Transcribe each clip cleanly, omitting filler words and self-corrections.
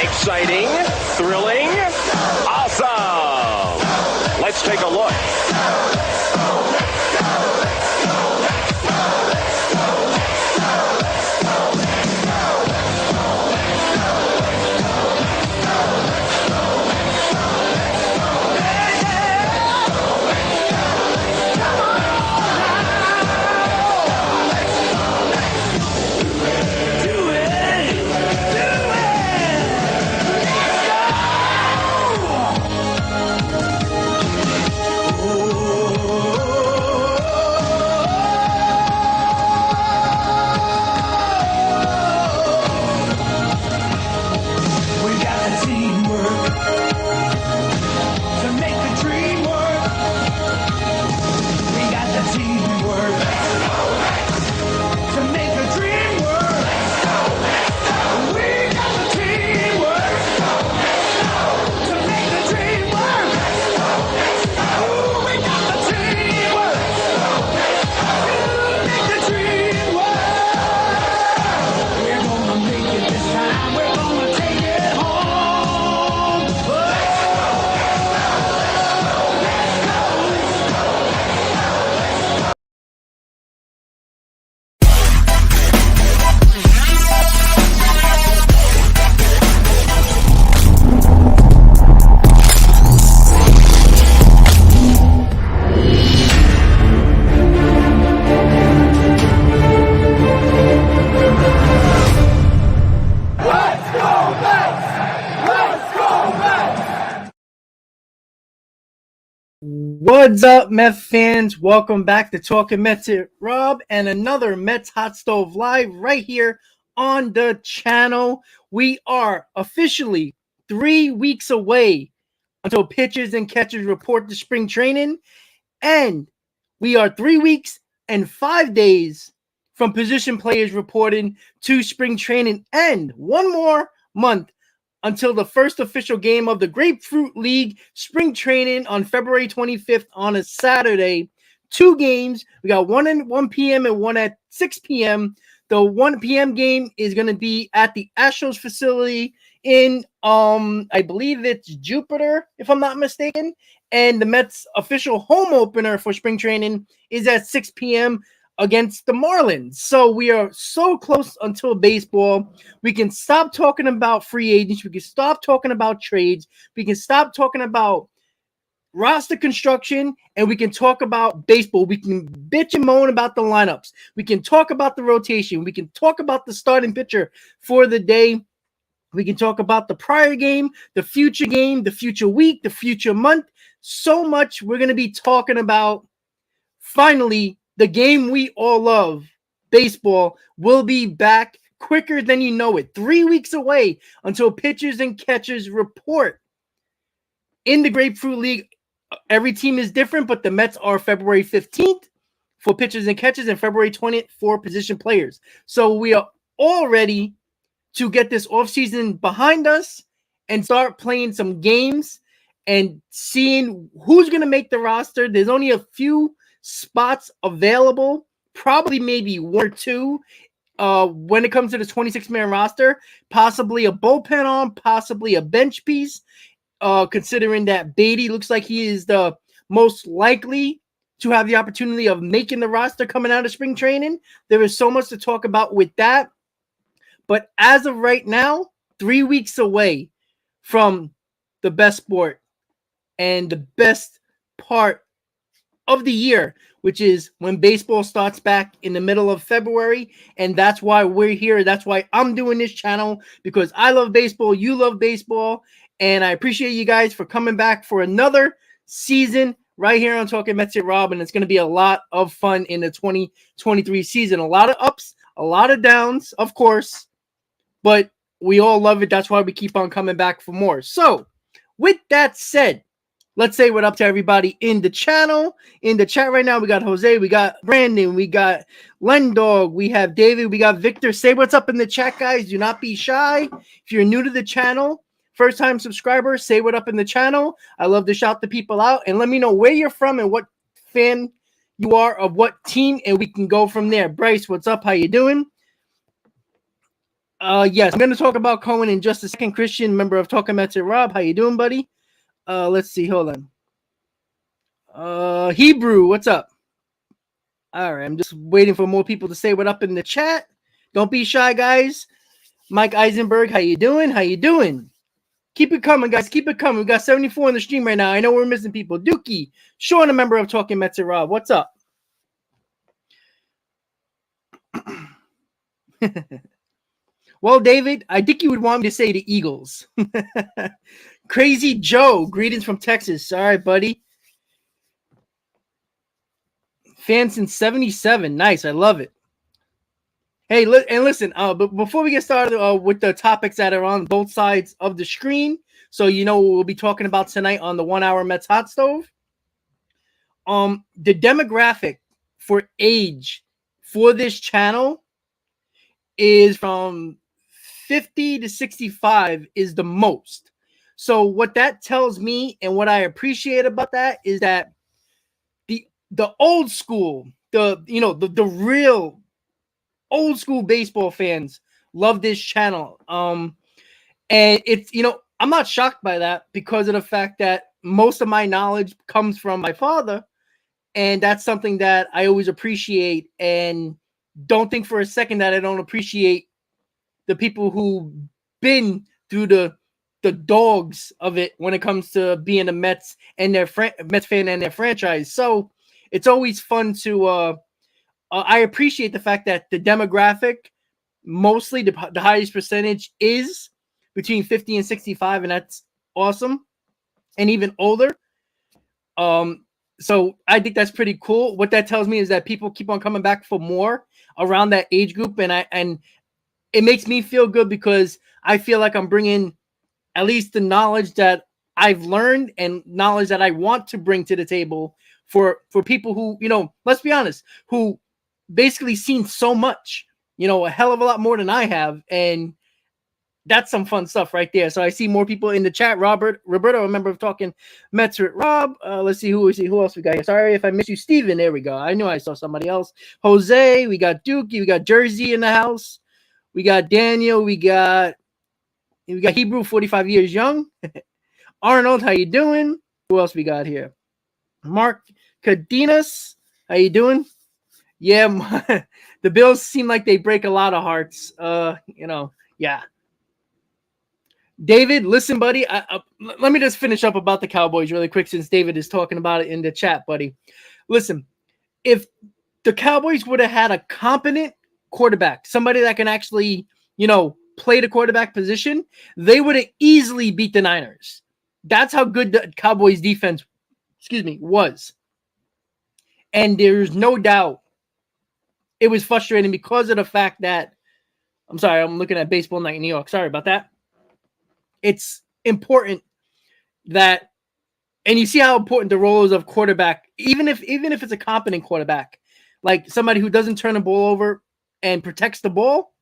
Exciting, thrilling, awesome. Let's take a look. What's up, Mets fans? Welcome back to Talking Mets with Rob and another Mets Hot Stove Live right here on the channel. We are officially 3 weeks away until pitchers and catchers report to spring training, and we are 3 weeks and 5 days from position players reporting to spring training, and one more month until the first official game of the Grapefruit League spring training on February 25th on a Saturday. 2 games. We got one at 1 p.m. and one at 6 p.m. The 1 p.m. game is going to be at the Astros facility in, I believe it's Jupiter, if I'm not mistaken. And the Mets official home opener for spring training is at 6 p.m. against the Marlins. So we are so close until baseball. We can stop talking about free agents. We can stop talking about trades. We can stop talking about roster construction, and we can talk about baseball. We can bitch and moan about the lineups. We can talk about the rotation. We can talk about the starting pitcher for the day. We can talk about the prior game, the future week, the future month. So much we're going to be talking about. Finally, the game we all love, baseball, will be back quicker than you know it. 3 weeks away until pitchers and catchers report In the Grapefruit League, every team is different, but the Mets are February 15th for pitchers and catchers and February 20th for position players. So we are all ready to get this offseason behind us and start playing some games and seeing who's going to make the roster. There's only a few spots available, probably maybe one or two when it comes to the 26-man roster, possibly a bullpen arm, possibly a bench piece, considering that Beatty looks like he is the most likely to have the opportunity of making the roster coming out of spring training. There is so much to talk about with that. But as of right now, 3 weeks away from the best sport and the best part of the year, which is when baseball starts back in the middle of February. And that's why we're here. That's why I'm doing this channel, because I love baseball. You love baseball. And I appreciate you guys for coming back for another season right here on Talking Mets with Rob. And it's going to be a lot of fun in the 2023 season. A lot of ups, a lot of downs, of course. But we all love it. That's why we keep on coming back for more. So, with that said, let's say what up to everybody in the channel. In the chat right now, we got Jose, we got Brandon, we got Lendog, we have David, we got Victor. Say what's up in the chat, guys. Do not be shy. If you're new to the channel, first-time subscriber, say what up in the channel. I love to shout the people out. And let me know where you're from and what fan you are of what team, and we can go from there. Bryce, what's up? How you doing? Yes, I'm going to talk about Cohen in just a second. Christian, member of Talking Mets with Rob. How you doing, buddy? Let's see. Hold on. Hebrew, what's up? All right, I'm just waiting for more people to say what up in the chat. Don't be shy, guys. Mike Eisenberg, how you doing? How you doing? Keep it coming, guys. Keep it coming. We got 74 in the stream right now. I know we're missing people. Dookie, Sean, a member of Talking Mets with Rob. What's up? Well, David, I think you would want me to say the Eagles. Crazy Joe, greetings from Texas. All right, buddy. Fan since 77. Nice. I love it. Hey, and listen, but before we get started with the topics that are on both sides of the screen, so you know what we'll be talking about tonight on the 1 hour Mets Hot Stove. The demographic for age for this channel is from 50 to 65 is the most. So what that tells me and what I appreciate about that is that the old school, the real old school baseball fans love this channel. And it's, I'm not shocked by that because of the fact that most of my knowledge comes from my father. And that's something that I always appreciate, and don't think for a second that I don't appreciate the people who've been through the dogs of it when it comes to being a Mets and their Mets fan and their franchise. So it's always fun to I appreciate the fact that the demographic, mostly the highest percentage, is between 50 and 65, and that's awesome, and even older. So I think that's pretty cool. What that tells me is that people keep on coming back for more around that age group, and it makes me feel good because I feel like I'm bringing at least the knowledge that I've learned and knowledge that I want to bring to the table for people who, let's be honest, who basically seen so much, a hell of a lot more than I have. And that's some fun stuff right there. So I see more people in the chat. Roberto, a member of Talking Mets with Rob. Let's see who else we got here. Sorry if I missed you. Steven, there we go. I knew I saw somebody else. Jose, we got Dookie, we got Jersey in the house. We got Daniel, we got Hebrew, 45 years young. Arnold, how you doing? Who else we got here? Mark Cadenas, how you doing? Yeah, the Bills seem like they break a lot of hearts. Yeah. David, listen, buddy. Let me just finish up about the Cowboys really quick since David is talking about it in the chat, buddy. Listen, if the Cowboys would have had a competent quarterback, somebody that can actually, play the quarterback position, they would have easily beat the Niners. That's how good the Cowboys defense, was. And there's no doubt it was frustrating because of the fact that, I'm sorry, I'm looking at Baseball Night in New York. Sorry about that. It's important that And you see how important the role is of quarterback, even if it's a competent quarterback, like somebody who doesn't turn the ball over and protects the ball.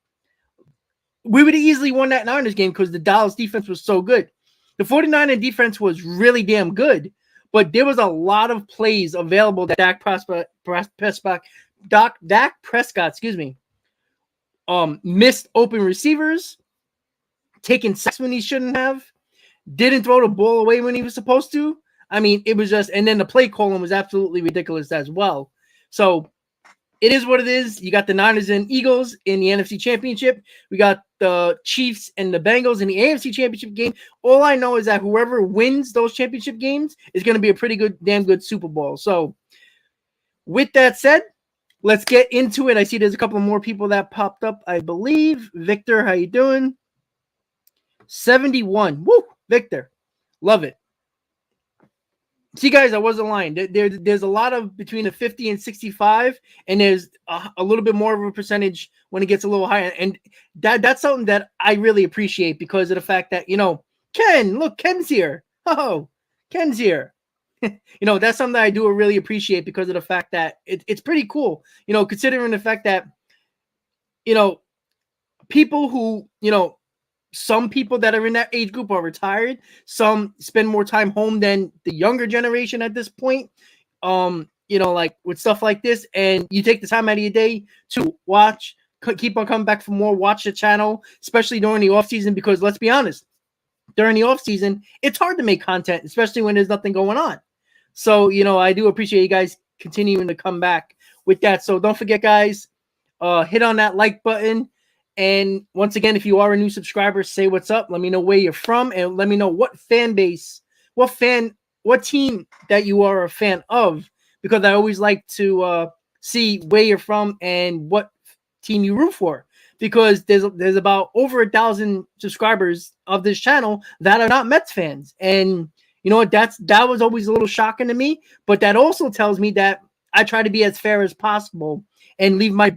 We would have easily won that Niners game because the Dallas defense was so good. The 49ers defense was really damn good, but there was a lot of plays available that Dak Prescott, missed open receivers, taking sacks when he shouldn't have, didn't throw the ball away when he was supposed to. I mean, it was just, and then the play calling was absolutely ridiculous as well. So it is what it is. You got the Niners and Eagles in the NFC Championship. We got the Chiefs and the Bengals in the AFC Championship game. All I know is that whoever wins those championship games is going to be a pretty good, damn good Super Bowl. So with that said, let's get into it. I see there's a couple more people that popped up, I believe. Victor, how you doing? 71. Woo, Victor. Love it. See, guys, I wasn't lying. There's a lot of between the 50 and 65, and there's a little bit more of a percentage when it gets a little higher. And that's something that I really appreciate because of the fact that, Ken's here. Oh, Ken's here. That's something that I do really appreciate because of the fact that it's pretty cool, considering the fact that, people who, some people that are in that age group are retired. Some spend more time home than the younger generation at this point. Like with stuff like this, and you take the time out of your day to watch, keep on coming back for more, watch the channel, especially during the off season, because let's be honest, during the off season, it's hard to make content, especially when there's nothing going on. So, I do appreciate you guys continuing to come back with that. So don't forget, guys, hit on that like button. And once again, if you are a new subscriber, say what's up. Let me know where you're from and let me know what fan base, what team that you are a fan of, because I always like to see where you're from and what team you root for, because there's about over 1,000 subscribers of this channel that are not Mets fans. And you know what? That was always a little shocking to me, but that also tells me that I try to be as fair as possible and leave my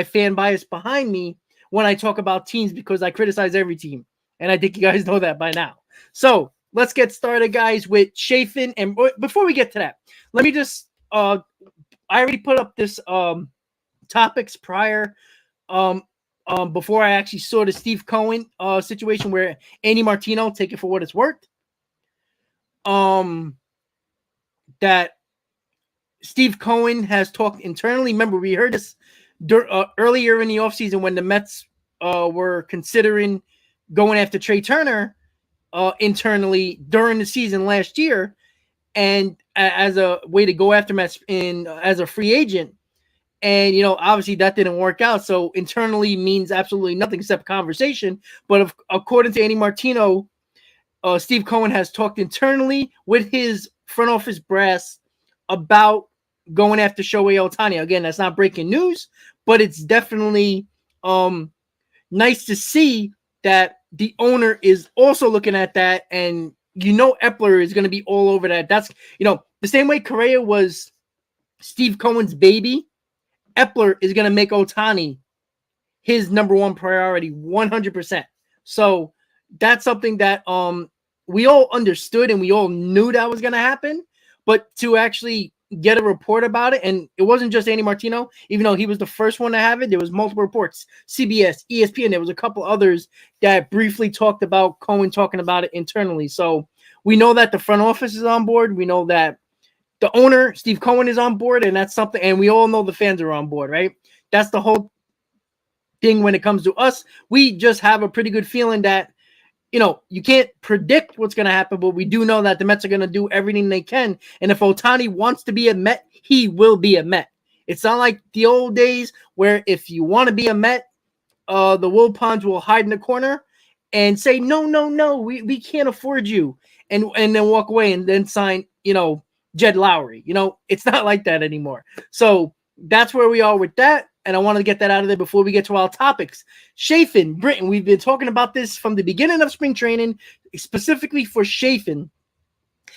fan bias behind me when I talk about teams, because I criticize every team. And I think you guys know that by now. So let's get started, guys, with Chafin. And before we get to that, let me just, I already put up this topics prior, before I actually saw the Steve Cohen situation where Andy Martino, take it for what it's worth, that Steve Cohen has talked internally. Remember, we heard this earlier in the offseason when the Mets were considering going after Trey Turner internally during the season last year, and as a way to go after Mets as a free agent. And, obviously that didn't work out. So internally means absolutely nothing except conversation. But according to Andy Martino, Steve Cohen has talked internally with his front office brass about going after Shohei Ohtani. Again, that's not breaking news, but it's definitely nice to see that the owner is also looking at that. And, Epler is going to be all over that. That's, the same way Correa was Steve Cohen's baby, Epler is going to make Ohtani his number one priority, 100%. So that's something that we all understood and we all knew that was going to happen. But to actually get a report about it, and it wasn't just Andy Martino, even though he was the first one to have it, there was multiple reports, CBS, ESPN, there was a couple others that briefly talked about Cohen talking about it internally. So we know that the front office is on board. We know that the owner, Steve Cohen, is on board, and that's something, and we all know the fans are on board, right? That's the whole thing when it comes to us. We just have a pretty good feeling that, you can't predict what's going to happen, but we do know that the Mets are going to do everything they can. And if Ohtani wants to be a Met, he will be a Met. It's not like the old days where if you want to be a Met, the Wilpons will hide in the corner and say, no, we can't afford you. And then walk away and then sign, Jed Lowry. It's not like that anymore. So that's where we are with that. And I wanted to get that out of there before we get to our topics. Chafin, Britton, we've been talking about this from the beginning of spring training, specifically for Chafin.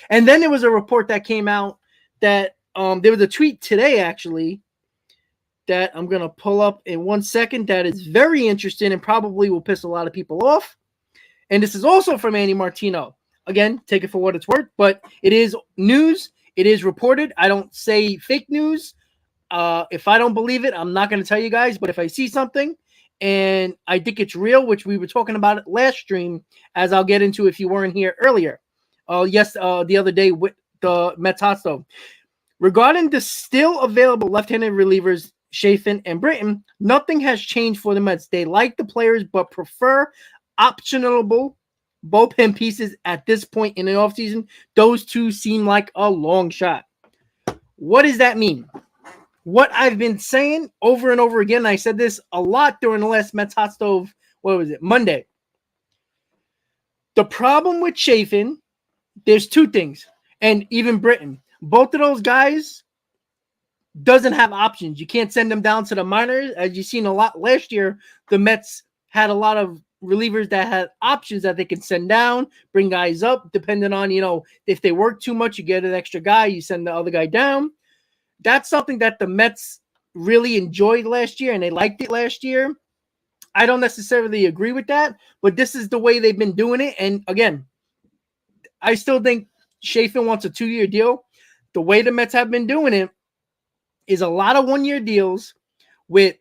And then there was a report that came out that there was a tweet today, actually, that I'm going to pull up in 1 second that is very interesting and probably will piss a lot of people off. And this is also from Andy Martino. again, take it for what it's worth, but it is news. It is reported. I don't say fake news. If I don't believe it, I'm not going to tell you guys. But if I see something and I think it's real, which we were talking about it last stream, as I'll get into if you weren't here earlier. The other day with the Mets hot stove. Regarding the still available left-handed relievers, Chafin and Britton, nothing has changed for the Mets. They like the players, but prefer optionable bullpen pieces at this point in the offseason. Those two seem like a long shot. What does that mean? What I've been saying over and over again, I said this a lot during the last Mets hot stove, Monday. The problem with Chafin, there's two things, and even Britton. Both of those guys doesn't have options. You can't send them down to the minors. As you've seen a lot last year, the Mets had a lot of relievers that had options that they can send down, bring guys up, depending on, if they work too much, you get an extra guy, you send the other guy down. That's something that the Mets really enjoyed last year, and they liked it last year. I don't necessarily agree with that, but this is the way they've been doing it. And again, I still think Chafin wants a 2-year deal. The way the Mets have been doing it is a lot of 1-year deals with,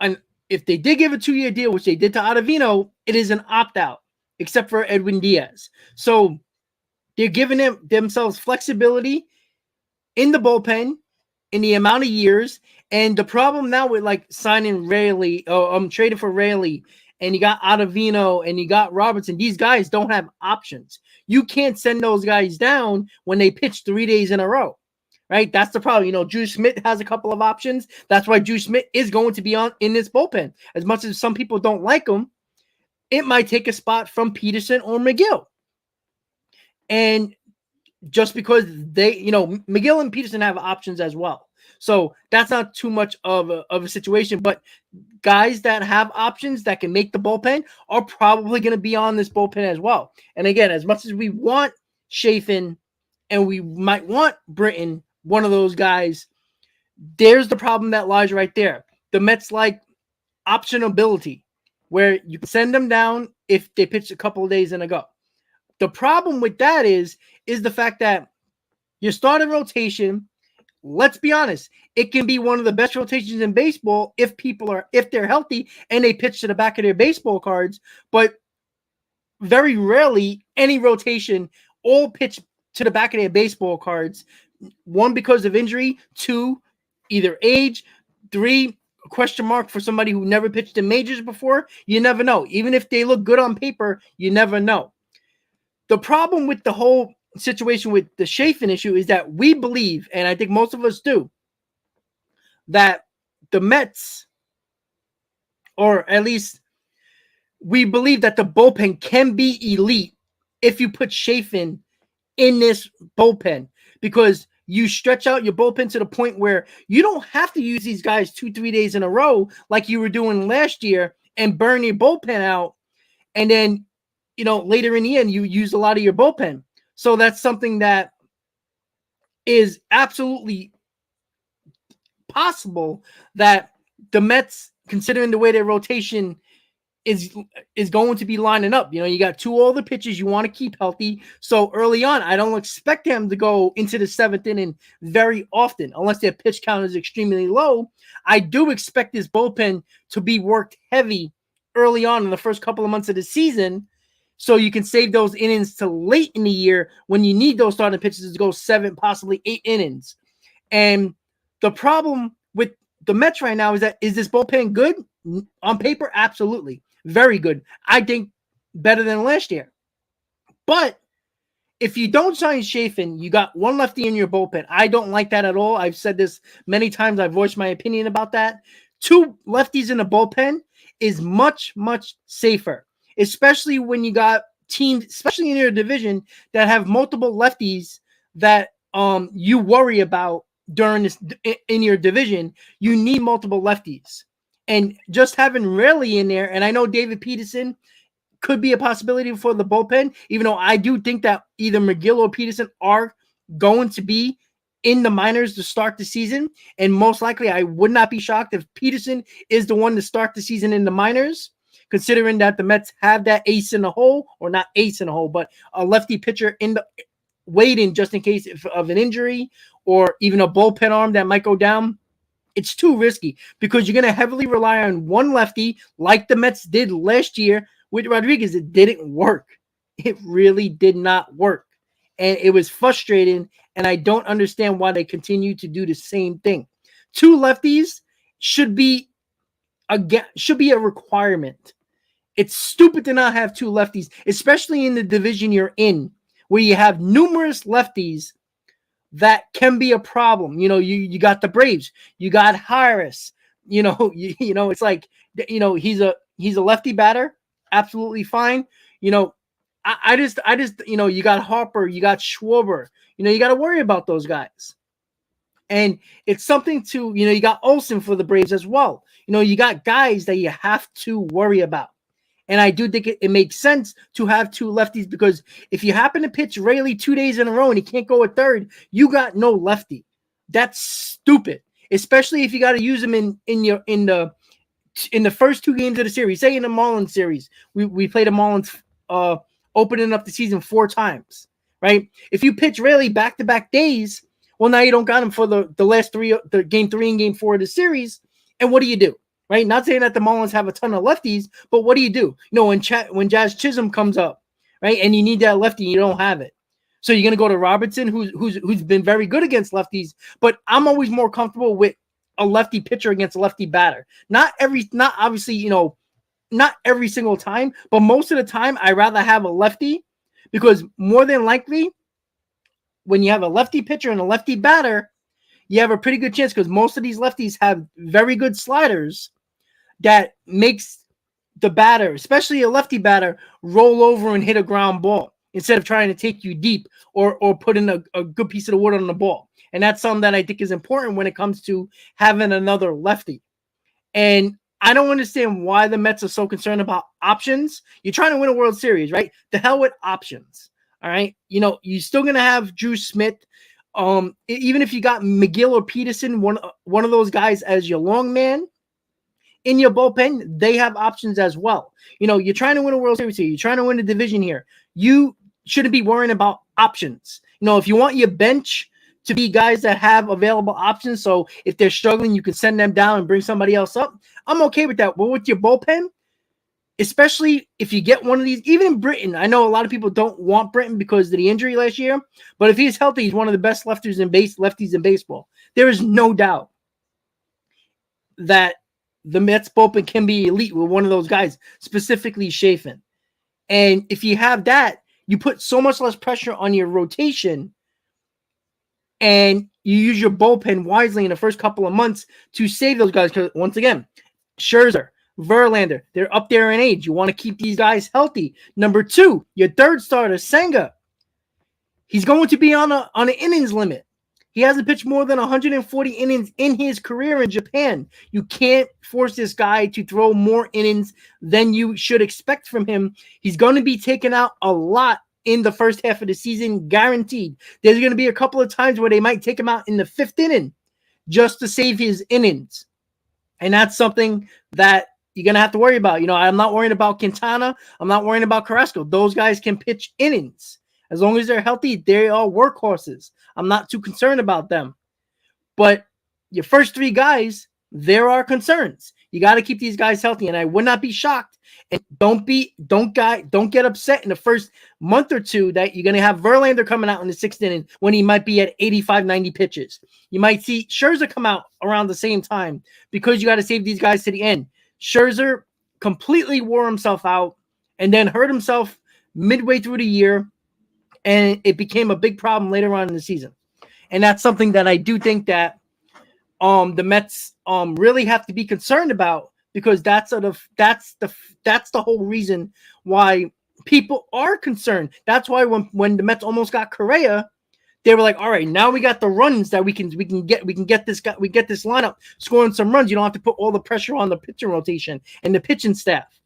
and if they did give a 2-year deal, which they did to Ottavino, it is an opt-out, except for Edwin Diaz. So they're giving themselves flexibility in the bullpen, in the amount of years. And the problem now with signing Rayleigh, trading for Rayleigh, and you got Ottavino and you got Robertson, these guys don't have options. You can't send those guys down when they pitch 3 days in a row, right? That's the problem. Drew Smith has a couple of options. That's why Drew Smith is going to be in this bullpen. As much as some people don't like him, it might take a spot from Peterson or McGill. And just because McGill and Peterson have options as well. So that's not too much of a situation, but guys that have options that can make the bullpen are probably going to be on this bullpen as well. And again, as much as we want Chafin and we might want Britton, one of those guys, there's the problem that lies right there. The Mets like optionability, where you can send them down if they pitch a couple of days in a go. The problem with that is the fact that your starting rotation, let's be honest, it can be one of the best rotations in baseball if they're healthy and they pitch to the back of their baseball cards. But very rarely any rotation all pitch to the back of their baseball cards. 1, because of injury. 2, either age. 3, question mark for somebody who never pitched in majors before. You never know. Even if they look good on paper, you never know. The problem with the whole situation with the Chafin issue is that we believe, and I think most of us do, that the Mets, or at least we believe that the bullpen can be elite if you put Chafin in this bullpen, because you stretch out your bullpen to the point where you don't have to use these guys 2-3 days in a row like you were doing last year and burn your bullpen out. And then, later in the end, you use a lot of your bullpen. So that's something that is absolutely possible that the Mets, considering the way their rotation is going to be lining up. You got 2 older pitchers you want to keep healthy. So early on, I don't expect them to go into the 7th inning very often, unless their pitch count is extremely low. I do expect this bullpen to be worked heavy early on in the first couple of months of the season, so you can save those innings to late in the year when you need those starting pitchers to go 7, possibly 8 innings. And the problem with the Mets right now is this bullpen good? On paper, absolutely. Very good. I think better than last year. But if you don't sign Chafin, you got 1 lefty in your bullpen. I don't like that at all. I've said this many times. I've voiced my opinion about that. 2 lefties in a bullpen is much, much safer, especially when you got teams, especially in your division, that have multiple lefties that you worry about during this in your division. You need multiple lefties. And just having Rayleigh in there, and I know David Peterson could be a possibility for the bullpen, even though I do think that either McGill or Peterson are going to be in the minors to start the season. And most likely, I would not be shocked if Peterson is the one to start the season in the minors, considering that the Mets have that ace in the hole, or not ace in the hole, but a lefty pitcher in the waiting just in case of an injury or even a bullpen arm that might go down. It's too risky because you're going to heavily rely on one lefty like the Mets did last year with Rodriguez. It didn't work. It really did not work. And it was frustrating, and I don't understand why they continue to do the same thing. Two lefties should be a requirement. It's stupid to not have two lefties, especially in the division you're in, where you have numerous lefties that can be a problem. You got the Braves, you got Harris. It's like, he's a lefty batter, absolutely fine. I just, you got Harper, you got Schwarber. You got to worry about those guys. And it's something to, you got Olsen for the Braves as well. You got guys that you have to worry about. And I do think it makes sense to have two lefties, because if you happen to pitch Rayleigh 2 days in a row and he can't go a third, you got no lefty. That's stupid, especially if you got to use him in the first 2 games of the series. Say in the Marlins series, we played the Marlins opening up the season 4 times, right? If you pitch Rayleigh back-to-back days, well, now you don't got him for the last 3, the game 3 and game 4 of the series. And what do? Right? Not saying that the Marlins have a ton of lefties, but what do? When Jazz Chisholm comes up, right, and you need that lefty, you don't have it. So you're going to go to Robertson, who's been very good against lefties, but I'm always more comfortable with a lefty pitcher against a lefty batter. Not every single time, but most of the time I rather have a lefty, because more than likely when you have a lefty pitcher and a lefty batter, you have a pretty good chance, because most of these lefties have very good sliders that makes the batter, especially a lefty batter, roll over and hit a ground ball instead of trying to take you deep or put in a good piece of the wood on the ball. And that's something that I think is important when it comes to having another lefty. And I don't understand why the Mets are so concerned about options. You're trying to win a World Series, right? The hell with options. All right. You're still going to have Drew Smith. Even if you got McGill or Peterson, one of those guys as your long man in your bullpen, they have options as well. You're trying to win a World Series here. You're trying to win a division here. You shouldn't be worrying about options. If you want your bench to be guys that have available options, so if they're struggling, you can send them down and bring somebody else up, I'm okay with that. But with your bullpen, especially if you get one of these, even in Britain, I know a lot of people don't want Britain because of the injury last year, but if he's healthy, he's one of the best lefties in baseball. There is no doubt that the Mets bullpen can be elite with one of those guys, specifically Chafin. And if you have that, you put so much less pressure on your rotation, and you use your bullpen wisely in the first couple of months to save those guys. Because once again, Scherzer, Verlander, they're up there in age. You want to keep these guys healthy. Number 2, your third starter, Senga. He's going to be on an innings limit. He hasn't pitched more than 140 innings in his career in Japan. You can't force this guy to throw more innings than you should expect from him. He's going to be taken out a lot in the first half of the season, guaranteed. There's going to be a couple of times where they might take him out in the 5th inning just to save his innings. And that's something that you're going to have to worry about. I'm not worried about Quintana. I'm not worried about Carrasco. Those guys can pitch innings. As long as they're healthy, they are workhorses. I'm not too concerned about them. But your first 3 guys, there are concerns. You got to keep these guys healthy, and I would not be shocked. And don't get upset in the first month or 2 that you're going to have Verlander coming out in the 6th inning when he might be at 85, 90 pitches. You might see Scherzer come out around the same time, because you got to save these guys to the end. Scherzer completely wore himself out and then hurt himself midway through the year, and it became a big problem later on in the season. And that's something that I do think that the Mets really have to be concerned about, because that's the whole reason why people are concerned. That's why when the Mets almost got Correa, they were like, all right, now we got the runs that we can get this guy, we get this lineup scoring some runs. You don't have to put all the pressure on the pitching rotation and the pitching staff.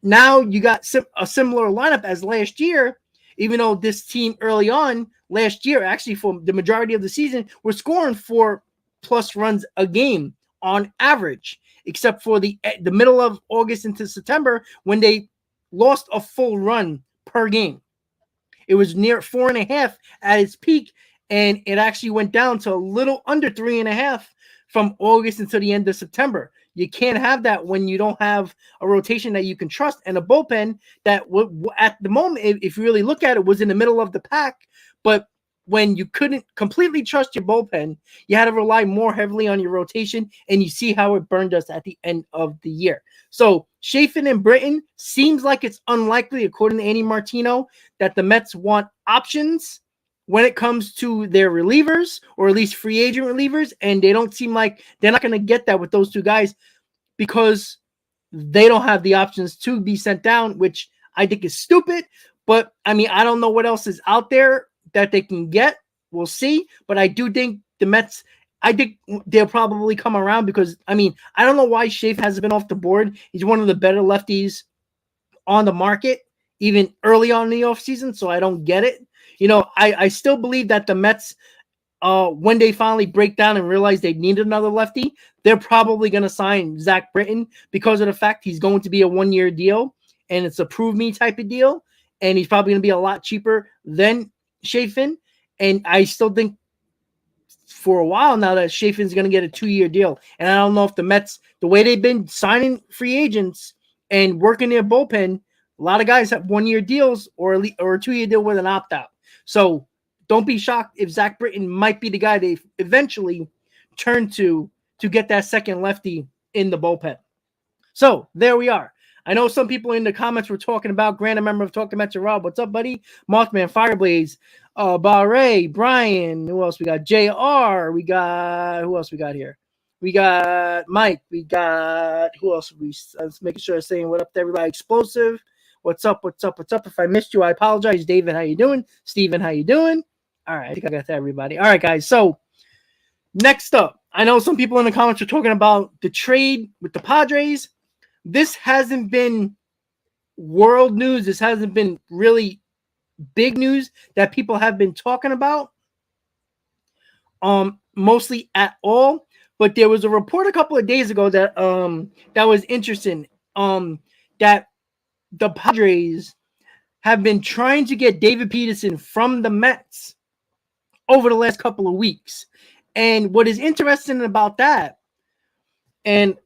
Now you got a similar lineup as last year, even though this team early on last year, actually for the majority of the season, were scoring 4+ runs a game on average. except for the middle of August into September when they lost a full run per game. It was near 4.5 at its peak, and it actually went down to a little under 3.5 from August until the end of September. You can't have that when you don't have a rotation that you can trust and a bullpen that at the moment, if you really look at it, was in the middle of the pack. But when you couldn't completely trust your bullpen, you had to rely more heavily on your rotation, and you see how it burned us at the end of the year. So Chafin and Britton seems like it's unlikely, according to Andy Martino, that the Mets want options when it comes to their relievers, or at least free agent relievers, and they don't seem like they're not going to get that with those two guys because they don't have the options to be sent down, which I think is stupid. But, I mean, I don't know what else is out there that they can get. We'll see. But I do think the Mets, I think they'll probably come around because, I mean, I don't know why Chafin hasn't been off the board. He's one of the better lefties on the market, even early on in the offseason, so I don't get it. You know, I still believe that the Mets, when they finally break down and realize they need another lefty, they're probably going to sign Zach Britton because of the fact he's going to be a 1-year deal, and it's a prove me type of deal, and he's probably going to be a lot cheaper than Chafin. And I still think for a while now that Chafin's going to get a 2-year deal. And I don't know if the Mets, the way they've been signing free agents and working their bullpen, a lot of guys have 1-year deals or a 2-year deal with an opt-out. So don't be shocked if Zach Britton might be the guy they eventually turn to get that second lefty in the bullpen. So there we are. I know some people in the comments were talking about Grant, a member of Talk to Mets and Rob. What's up, buddy? Mothman, Fireblaze, Bahray, Brian. Who else we got? JR. We got, who else we got here? We got Mike. We got, who else? Let's make sure I'm saying what up to everybody. Explosive. What's up? What's up? What's up? If I missed you, I apologize. David, how you doing? Steven, how you doing? All right, I think I got to everybody. All right, guys. So next up, I know some people in the comments are talking about the trade with the Padres. This hasn't been world news. This hasn't been really big news that people have been talking about, mostly at all. But there was a report a couple of days ago that that was interesting. That the Padres have been trying to get David Peterson from the Mets over the last couple of weeks. And what is interesting about that, and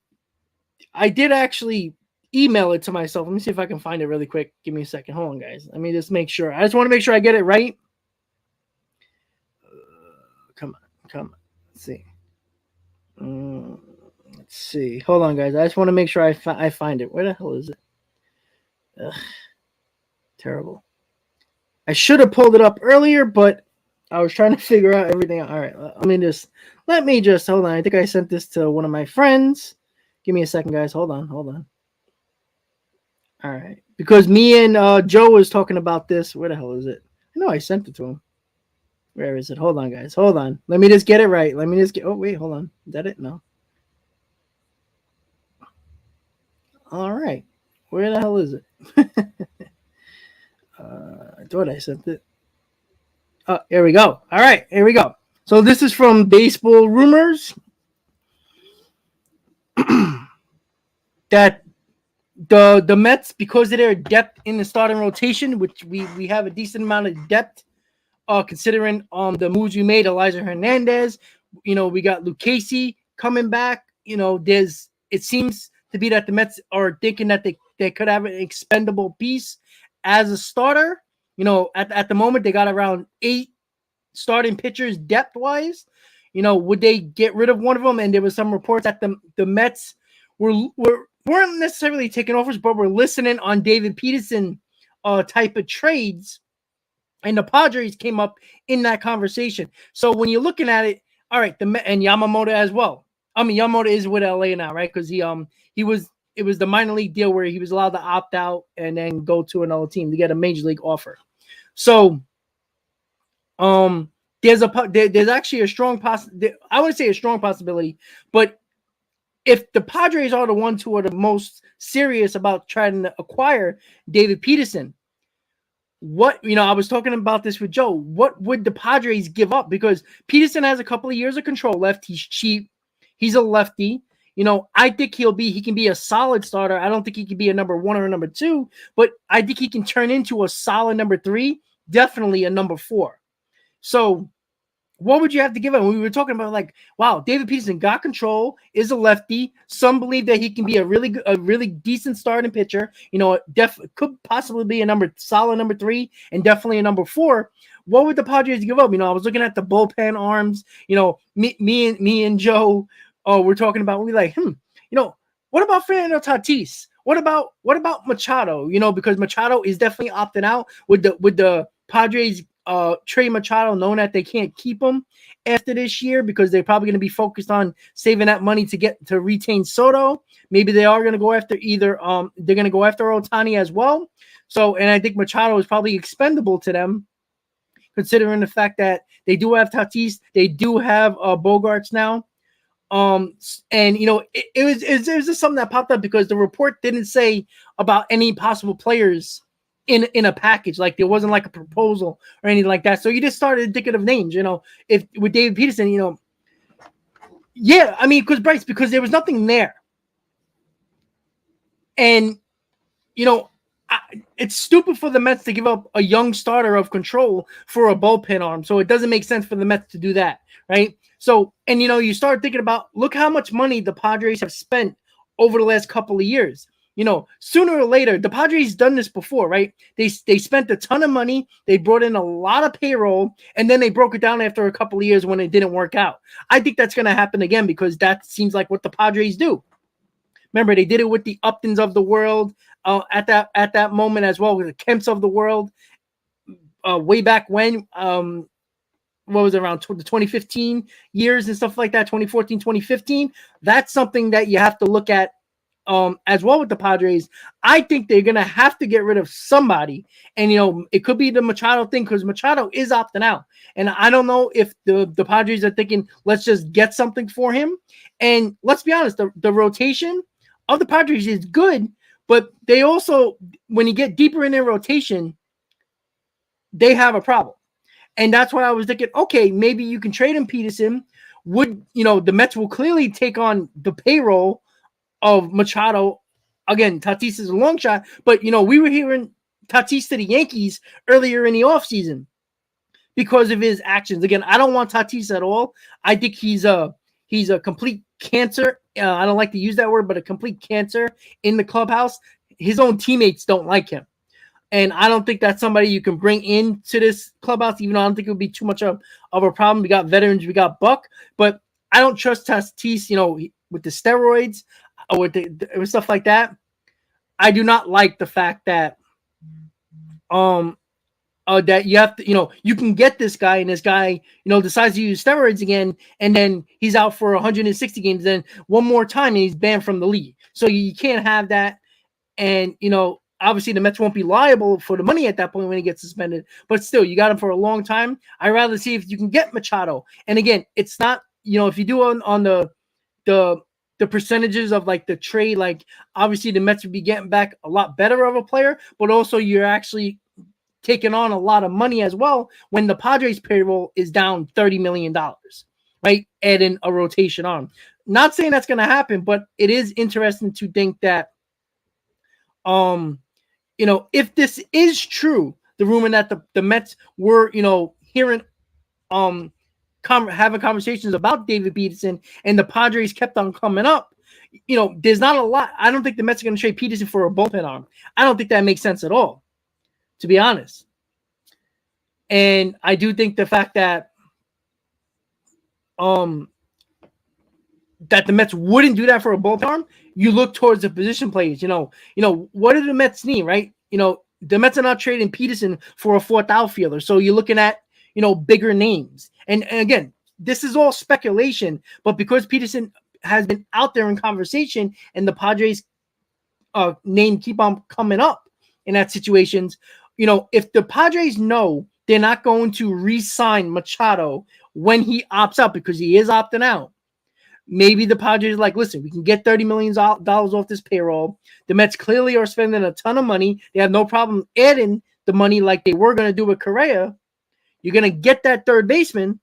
I did actually email it to myself. Let me see if I can find it really quick. Give me a second. Hold on, guys. Let me just make sure. I just want to make sure I get it right. Come on. Let's see. Let's see. Hold on, guys. I just want to make sure I find it. Where the hell is it? Ugh, terrible. I should have pulled it up earlier, but I was trying to figure out everything. All right, let me just hold on. I think I sent this to one of my friends. Give me a second, guys. Hold on. All right, because me and Joe was talking about this. Where the hell is it? I know I sent it to him. Where is it? Hold on, guys. Hold on. Let me just get it right. Oh, wait, hold on. Is that it? No. All right. Where the hell is it? I thought I sent it. Oh, here we go. All right, here we go. So this is from Baseball Rumors that the Mets, because of their depth in the starting rotation, which we have a decent amount of depth, considering the moves we made, Elijah Hernandez, we got Luke Casey coming back. It seems to be that the Mets are thinking that they could have an expendable piece as a starter. At the moment, they got around 8 starting pitchers depth-wise. Would they get rid of one of them? And there was some reports that the Mets weren't necessarily taking offers, but were listening on David Peterson type of trades. And the Padres came up in that conversation. So when you're looking at it, all right, and Yamamoto as well. I mean, Yamamoto is with LA now, right? Because it was the minor league deal where he was allowed to opt out and then go to another team to get a major league offer. So, there's actually a strong I wouldn't say a strong possibility, but if the Padres are the ones who are the most serious about trying to acquire David Peterson, I was talking about this with Joe. What would the Padres give up? Because Peterson has a couple of years of control left. He's cheap. He's a lefty. I think he can be a solid starter. I don't think he can be a number 1 or a number 2, but I think he can turn into a solid number 3, definitely a number 4. So what would you have to give him? We were talking about like, wow, David Peterson got control, is a lefty. Some believe that he can be a really decent starting pitcher. Could possibly be a solid number 3 and definitely a number 4. What would the Padres give up? I was looking at the bullpen arms. Me and Joe, we're talking about. We're like, what about Fernando Tatis? What about Machado? Because Machado is definitely opting out with the Padres. Trey Machado, knowing that they can't keep him after this year because they're probably going to be focused on saving that money to retain Soto. Maybe they are going to go after they're going to go after Ohtani as well. So, and I think Machado is probably expendable to them, considering the fact that they do have Tatis, they do have Bogarts now. And it was just something that popped up because the report didn't say about any possible players in a package. Like there wasn't like a proposal or anything like that. So you just started indicative names, if with David Peterson, yeah, I mean, because there was nothing there. And, it's stupid for the Mets to give up a young starter of control for a bullpen arm. So it doesn't make sense for the Mets to do that. Right. So, and, you start thinking about, look how much money the Padres have spent over the last couple of years. Sooner or later, the Padres done this before, right? They spent a ton of money. They brought in a lot of payroll, and then they broke it down after a couple of years when it didn't work out. I think that's going to happen again because that seems like what the Padres do. Remember, they did it with the Uptons of the world at that moment as well, with the Kemps of the world way back when. What was it, around the 2015 years and stuff like that, 2014, 2015. That's something that you have to look at as well with the Padres. I think they're going to have to get rid of somebody. And, it could be the Machado thing because Machado is opting out. And I don't know if the Padres are thinking, let's just get something for him. And let's be honest, the rotation of the Padres is good, but they also, when you get deeper in their rotation, they have a problem. And that's why I was thinking, okay, maybe you can trade him Peterson. The Mets will clearly take on the payroll of Machado. Again, Tatis is a long shot, but we were hearing Tatis to the Yankees earlier in the offseason because of his actions. Again, I don't want Tatis at all. I think he's a complete cancer. I don't like to use that word, but a complete cancer in the clubhouse. His own teammates don't like him. And I don't think that's somebody you can bring into this clubhouse, even though I don't think it would be too much of a problem. We got veterans, we got Buck, but I don't trust Tatis, with the steroids or with stuff like that. I do not like the fact that that you have to, you can get this guy and this guy, decides to use steroids again, and then he's out for 160 games. Then one more time, and he's banned from the league. So you can't have that. And, obviously the Mets won't be liable for the money at that point when he gets suspended, but still, you got him for a long time. I'd rather see if you can get Machado. And again, it's not, if you do on the percentages of like the trade, like obviously the Mets would be getting back a lot better of a player, but also you're actually taking on a lot of money as well when the Padres payroll is down $30 million, right? Adding a rotation on. Not saying that's going to happen, but it is interesting to think that, if this is true, the rumor that the Mets were, hearing, having conversations about David Peterson and the Padres kept on coming up, there's not a lot. I don't think the Mets are going to trade Peterson for a bullpen arm. I don't think that makes sense at all, to be honest. And I do think the fact that that the Mets wouldn't do that for a bullpen arm, you look towards the position players. What do the Mets need, right? The Mets are not trading Peterson for a fourth outfielder. So you're looking at, bigger names. And again, this is all speculation, but because Peterson has been out there in conversation and the Padres name keep on coming up in that situations, if the Padres know they're not going to re-sign Machado when he opts out because he is opting out, maybe the Padres are like, listen, we can get $30 million off this payroll. The Mets clearly are spending a ton of money. They have no problem adding the money like they were going to do with Correa. You're going to get that third baseman.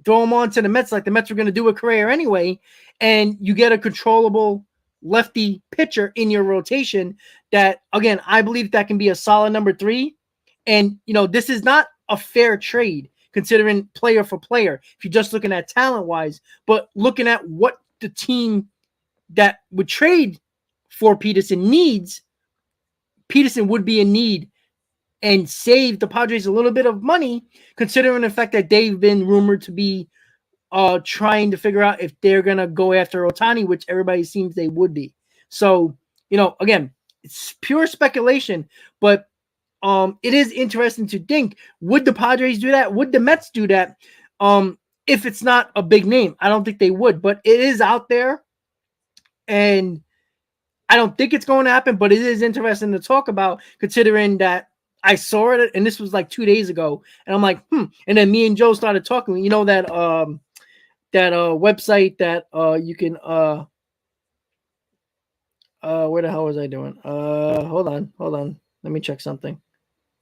throw him on to the Mets like the Mets were going to do with Correa anyway, and you get a controllable lefty pitcher in your rotation that, again, I believe that can be a solid number 3. And, this is not a fair trade considering player for player if you're just looking at talent-wise, but looking at what the team that would trade for Peterson needs, Peterson would be in need and save the Padres a little bit of money, considering the fact that they've been rumored to be trying to figure out if they're going to go after Ohtani, which everybody seems they would be. So, again, it's pure speculation, but it is interesting to think, would the Padres do that? Would the Mets do that? If it's not a big name, I don't think they would, but it is out there, and I don't think it's going to happen, but it is interesting to talk about, considering that I saw it, and this was like 2 days ago, and I'm like, and then me and Joe started talking. That website that you can where the hell was I doing? Hold on, let me check something.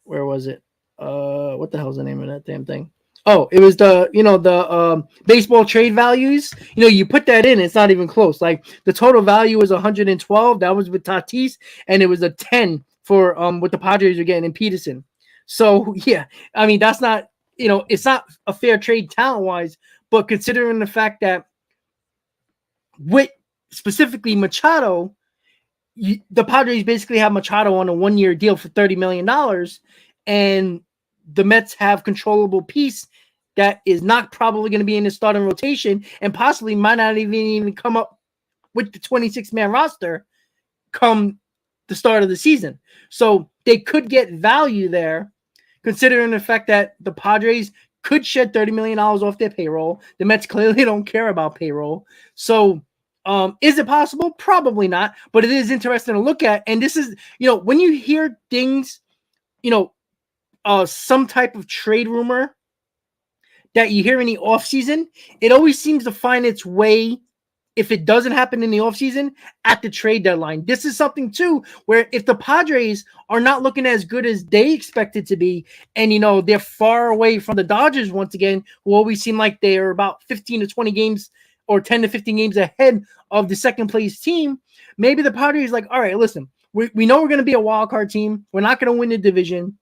Where was it? What the hell is the name of that damn thing? Oh, it was the baseball trade values. You put that in, it's not even close. Like the total value was 112. That was with Tatis, and it was a 10 for what the Padres are getting in Peterson. So yeah, I mean that's not it's not a fair trade talent wise, but considering the fact that with specifically Machado, the Padres basically have Machado on a 1-year deal for $30 million, and the Mets have controllable piece that is not probably going to be in the starting rotation and possibly might not even come up with the 26-man roster come the start of the season. So they could get value there, considering the fact that the Padres could shed $30 million off their payroll. The Mets clearly don't care about payroll. So is it possible? Probably not, but it is interesting to look at. And this is, when you hear things, some type of trade rumor that you hear in the offseason, it always seems to find its way, if it doesn't happen in the offseason, at the trade deadline. This is something, too, where if the Padres are not looking as good as they expected to be, and, they're far away from the Dodgers once again, who always seem like they are about 15 to 20 games or 10 to 15 games ahead of the second-place team, maybe the Padres like, all right, listen, we know we're going to be a wild card team. We're not going to win the division.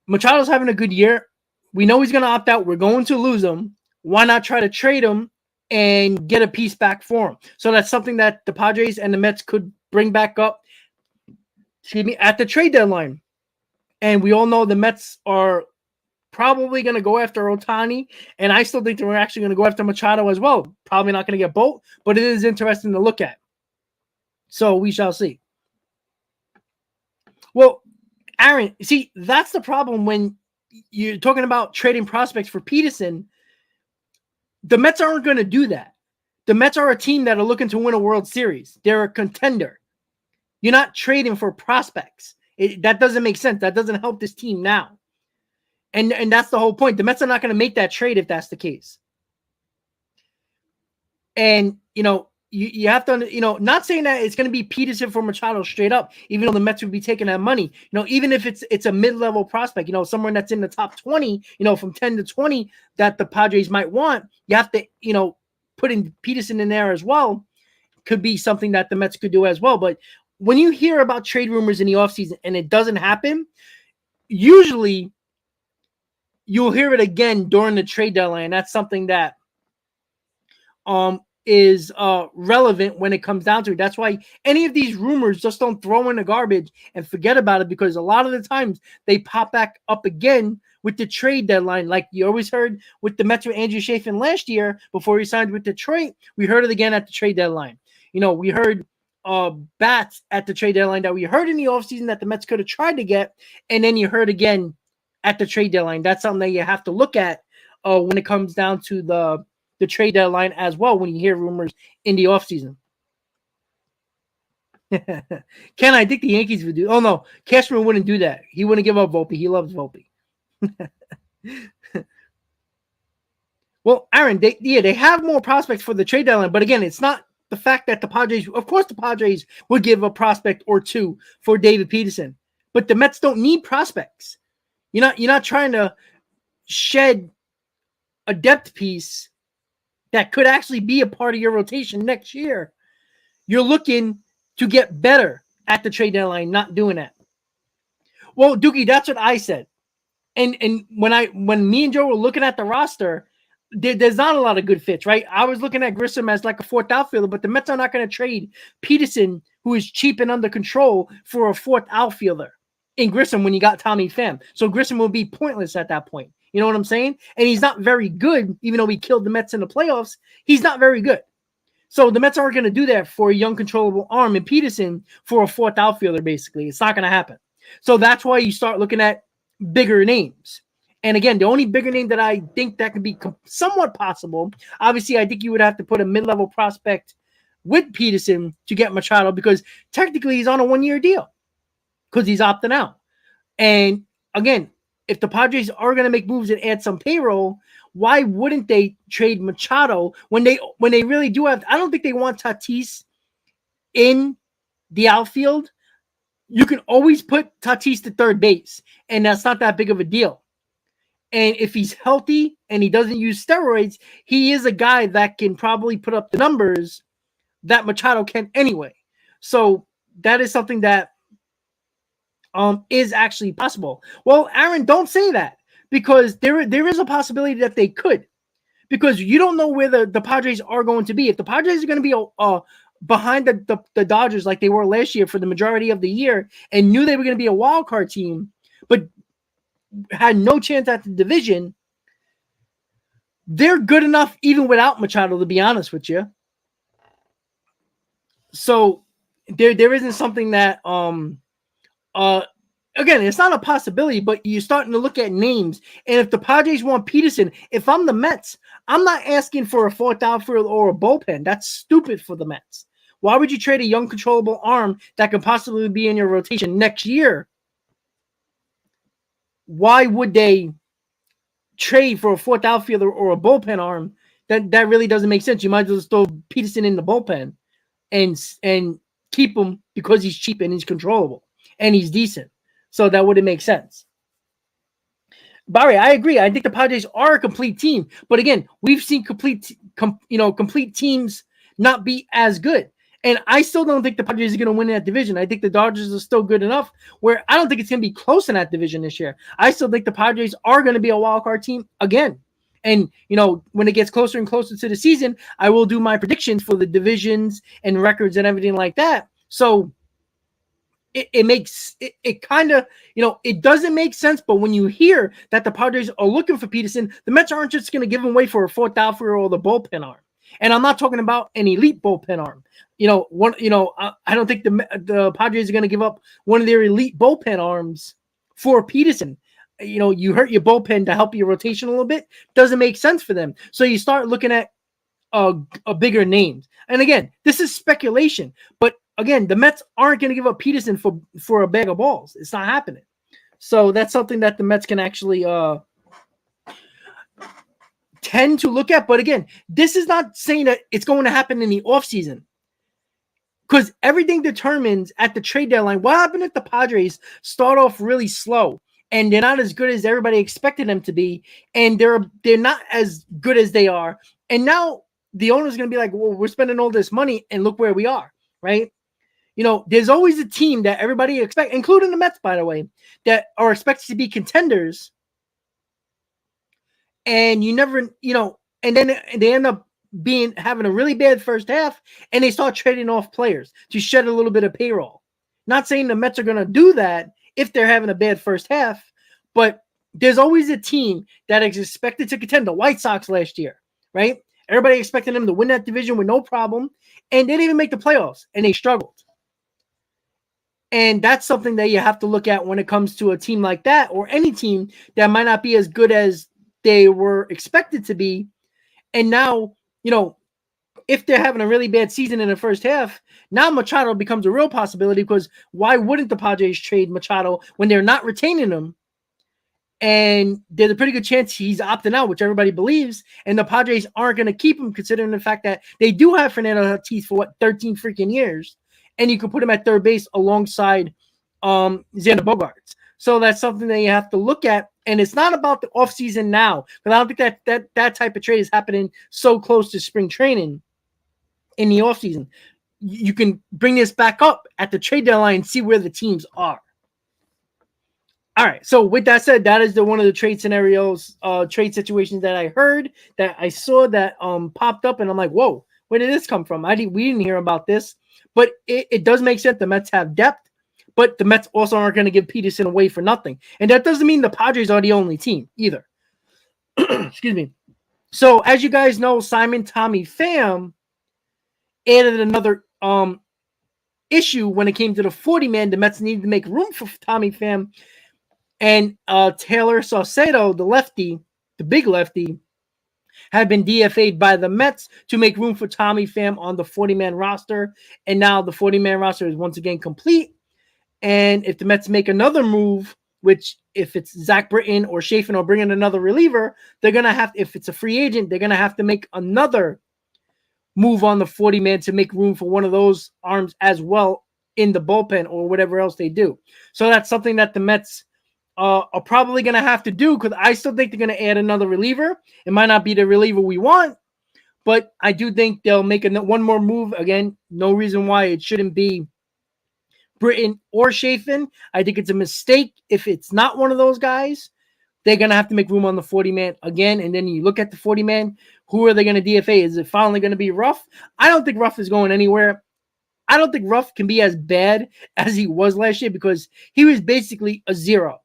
Machado's having a good year. We know he's going to opt out. We're going to lose him. Why not try to trade him and get a piece back for him? So that's something that the Padres and the Mets could bring back up, at the trade deadline. And we all know the Mets are probably going to go after Ohtani, and I still think that we're actually going to go after Machado as well. Probably not going to get both, but it is interesting to look at. So we shall see. Well, Aaron, see, that's the problem when you're talking about trading prospects for Peterson. The Mets aren't going to do that. The Mets are a team that are looking to win a World Series. They're a contender. You're not trading for prospects. That doesn't make sense. That doesn't help this team now. And that's the whole point. The Mets are not going to make that trade if that's the case. And, you have to, not saying that it's going to be Peterson for Machado straight up, even though the Mets would be taking that money. Even if it's a mid-level prospect, someone that's in the top 20, from 10 to 20 that the Padres might want, you have to, putting Peterson in there as well could be something that the Mets could do as well. But when you hear about trade rumors in the offseason and it doesn't happen, usually you'll hear it again during the trade deadline. That's something that is relevant when it comes down to it. That's why any of these rumors just don't throw in the garbage and forget about it, because a lot of the times they pop back up again with the trade deadline. Like you always heard with the Mets with Andrew Chafin last year before he signed with Detroit, we heard it again at the trade deadline. We heard bats at the trade deadline that we heard in the offseason that the Mets could have tried to get, and then you heard again at the trade deadline. That's something that you have to look at when it comes down to the trade deadline as well, when you hear rumors in the offseason. Ken, I think the Yankees would do. Oh, no. Cashman wouldn't do that. He wouldn't give up Volpe. He loves Volpe. Well, Aaron, they have more prospects for the trade deadline, but again, it's not the fact that the Padres, of course the Padres would give a prospect or two for David Peterson, but the Mets don't need prospects. You're not trying to shed a depth piece that could actually be a part of your rotation next year, you're looking to get better at the trade deadline, not doing that. Well, Dookie, that's what I said. And when me and Joe were looking at the roster, there's not a lot of good fits, right? I was looking at Grissom as like a fourth outfielder, but the Mets are not going to trade Peterson, who is cheap and under control, for a fourth outfielder in Grissom when you got Tommy Pham. So Grissom will be pointless at that point. You know what I'm saying? And he's not very good, even though we killed the Mets in the playoffs. He's not very good. So the Mets aren't going to do that for a young, controllable arm and Peterson for a fourth outfielder, basically. It's not going to happen. So that's why you start looking at bigger names. And again, the only bigger name that I think that could be somewhat possible, obviously, I think you would have to put a mid-level prospect with Peterson to get Machado, because technically he's on a one-year deal because he's opting out. And again, if the Padres are going to make moves and add some payroll, why wouldn't they trade Machado when they really do have? I don't think they want Tatis in the outfield. You can always put Tatis to third base, and that's not that big of a deal. And if he's healthy and he doesn't use steroids, he is a guy that can probably put up the numbers that Machado can anyway. So that is something that is actually possible. Well, Aaron, don't say that, because there is a possibility that they could, because you don't know where the Padres are going to be. If the Padres are going to be behind the Dodgers like they were last year for the majority of the year and knew they were going to be a wild card team, but had no chance at the division, they're good enough even without Machado, to be honest with you. So there isn't something that again, it's not a possibility, but you're starting to look at names. And if the Padres want Peterson, if I'm the Mets, I'm not asking for a fourth outfield or a bullpen. That's stupid for the Mets. Why would you trade a young, controllable arm that could possibly be in your rotation next year? Why would they trade for a fourth outfielder or a bullpen arm? That really doesn't make sense. You might as well throw Peterson in the bullpen and keep him because he's cheap and he's controllable and he's decent. So that wouldn't make sense. Barry, I agree. I think the Padres are a complete team, but again, we've seen complete teams not be as good. And I still don't think the Padres are going to win that division. I think the Dodgers are still good enough where I don't think it's going to be close in that division this year. I still think the Padres are going to be a wild card team again. And, when it gets closer and closer to the season, I will do my predictions for the divisions and records and everything like that. So it makes it kind of, it doesn't make sense. But when you hear that the Padres are looking for Peterson, the Mets aren't just going to give him away for a fourth outfielder or the bullpen arm. And I'm not talking about an elite bullpen arm. I don't think the Padres are going to give up one of their elite bullpen arms for Peterson. You hurt your bullpen to help your rotation a little bit. Doesn't make sense for them. So you start looking at a bigger names. And again, this is speculation. But again, the Mets aren't going to give up Peterson for a bag of balls. It's not happening. So that's something that the Mets can actually tend to look at. But again, this is not saying that it's going to happen in the offseason, because everything determines at the trade deadline. What happened if the Padres start off really slow and they're not as good as everybody expected them to be, and they're not as good as they are, and now the owner's going to be like, well, we're spending all this money and look where we are, right? There's always a team that everybody expects, including the Mets, by the way, that are expected to be contenders. And you never, and then they end up having a really bad first half, and they start trading off players to shed a little bit of payroll. Not saying the Mets are going to do that if they're having a bad first half, but there's always a team that is expected to contend. The White Sox last year, right? Everybody expected them to win that division with no problem, and they didn't even make the playoffs, and they struggled. And that's something that you have to look at when it comes to a team like that, or any team that might not be as good as they were expected to be. And now, if they're having a really bad season in the first half, now Machado becomes a real possibility, because why wouldn't the Padres trade Machado when they're not retaining him? And there's a pretty good chance he's opting out, which everybody believes. And the Padres aren't going to keep him, considering the fact that they do have Fernando Tatis for 13 freaking years. And you can put him at third base alongside Xander Bogaerts. So that's something that you have to look at And it's not about the offseason now, because I don't think that type of trade is happening so close to spring training in the offseason. You can bring this back up at the trade deadline and see where the teams are. All right. So with that said, that is one of the trade scenarios, trade situations that I heard, that I saw that popped up, and I'm like, whoa, where did this come from? We didn't hear about this, but it does make sense. The Mets have depth, but the Mets also aren't going to give Peterson away for nothing. And that doesn't mean the Padres are the only team either. Excuse me. So as you guys know, Simon Tommy Pham added another issue when it came to the 40-man. The Mets needed to make room for Tommy Pham. And Taylor Saucedo, the lefty, the big lefty, had been DFA'd by the Mets to make room for Tommy Pham on the 40-man roster. And now the 40-man roster is once again complete. And if the Mets make another move, which if it's Zach Britton or Chafin or bring in another reliever, they're going to have, if it's a free agent, they're going to have to make another move on the 40-man to make room for one of those arms as well in the bullpen or whatever else they do. So that's something that the Mets are probably going to have to do, because I still think they're going to add another reliever. It might not be the reliever we want, but I do think they'll make one more move. Again, no reason why it shouldn't be Britton or Chafin. I think it's a mistake if it's not one of those guys. They're going to have to make room on the 40-man again. And then you look at the 40-man, who are they going to DFA? Is it finally going to be Ruff? I don't think Ruff is going anywhere. I don't think Ruff can be as bad as he was last year, because he was basically a zero.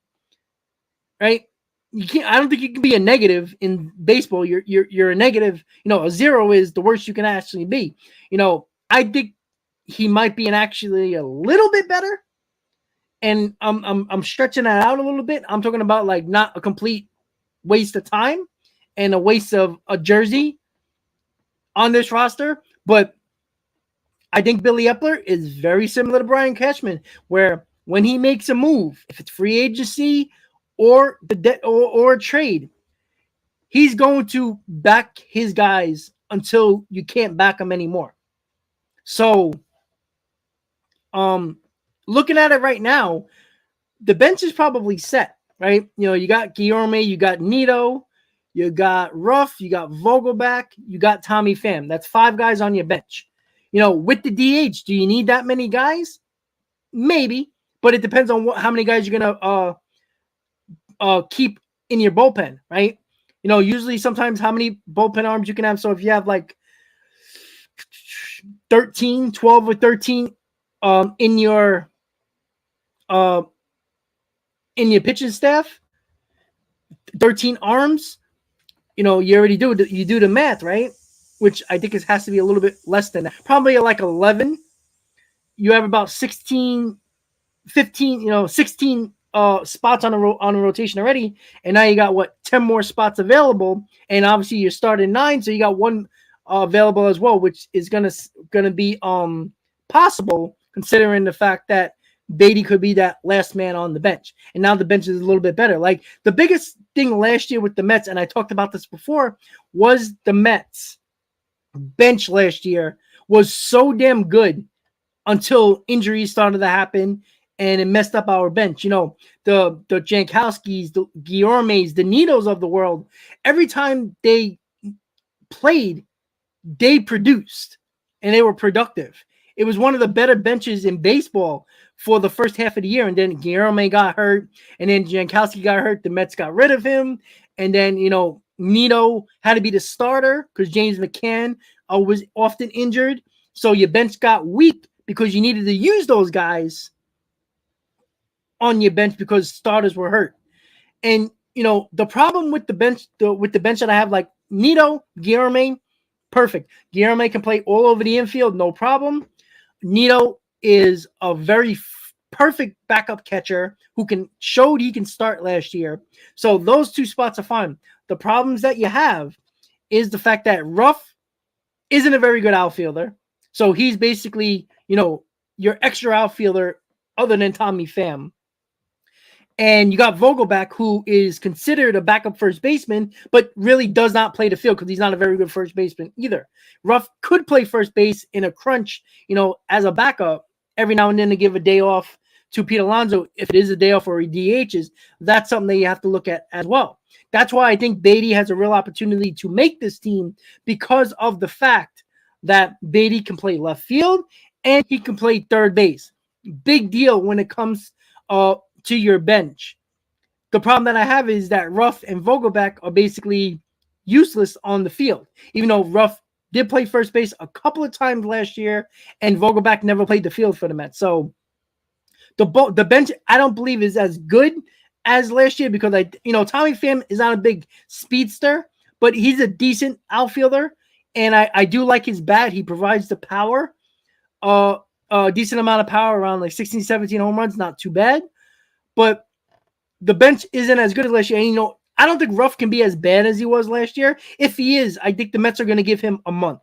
Right? You can't. I don't think you can be a negative in baseball. You're a negative. A zero is the worst you can actually be. I think he might be actually a little bit better, and I'm stretching that out a little bit. I'm talking about like not a complete waste of time and a waste of a jersey on this roster, but I think Billy Epler is very similar to Brian Cashman, where when he makes a move, if it's free agency or or a trade, he's going to back his guys until you can't back them anymore. So, looking at it right now, the bench is probably set, right? You got Guillorme, you got Nito, you got Ruff, you got Vogelback, you got Tommy Pham. That's 5 guys on your bench. With the DH, do you need that many guys? Maybe, but it depends on how many guys you're gonna keep in your bullpen, right? Usually sometimes how many bullpen arms you can have. So if you have like 12 or 13 in your pitching staff, 13 arms, you already do the math, right? Which I think has to be a little bit less than that. Probably like 11. You have about 16, 15, 16 spots on a rotation already, and now you got 10 more spots available, and obviously you're starting 9, so you got 1 available as well, which is gonna be possible considering the fact that Beatty could be that last man on the bench, and now the bench is a little bit better. Like the biggest thing last year with the Mets, and I talked about this before, was the Mets bench last year was so damn good until injuries started to happen. And it messed up our bench. The Jankowskis, the Guillormes, the Nitos of the world, every time they played, they produced, and they were productive. It was one of the better benches in baseball for the first half of the year. And then Guillorme got hurt, and then Jankowski got hurt. The Mets got rid of him. And then, Nito had to be the starter because James McCann was often injured. So your bench got weak because you needed to use those guys on your bench because starters were hurt. And the problem with the bench, with the bench that I have, like Nito, Guillorme, perfect. Guillorme can play all over the infield, no problem. Nito is a very perfect backup catcher who showed he can start last year. So those 2 spots are fine. The problems that you have is the fact that Ruff isn't a very good outfielder. So he's basically, your extra outfielder other than Tommy Pham. And you got Vogelback, who is considered a backup first baseman, but really does not play the field because he's not a very good first baseman either. Ruff could play first base in a crunch, as a backup every now and then to give a day off to Pete Alonso if it is a day off or he DHs. That's something that you have to look at as well. That's why I think Beatty has a real opportunity to make this team because of the fact that Beatty can play left field and he can play third base. Big deal when it comes to your bench. The problem that I have is that Ruff and Vogelback are basically useless on the field, even though Ruff did play first base a couple of times last year and Vogelback never played the field for the Mets. So the bench, I don't believe, is as good as last year because Tommy Pham is not a big speedster, but he's a decent outfielder, and I do like his bat. He provides the power, a decent amount of power, around like 16, 17 home runs, not too bad. But the bench isn't as good as last year. And, I don't think Ruff can be as bad as he was last year. If he is, I think the Mets are going to give him a month.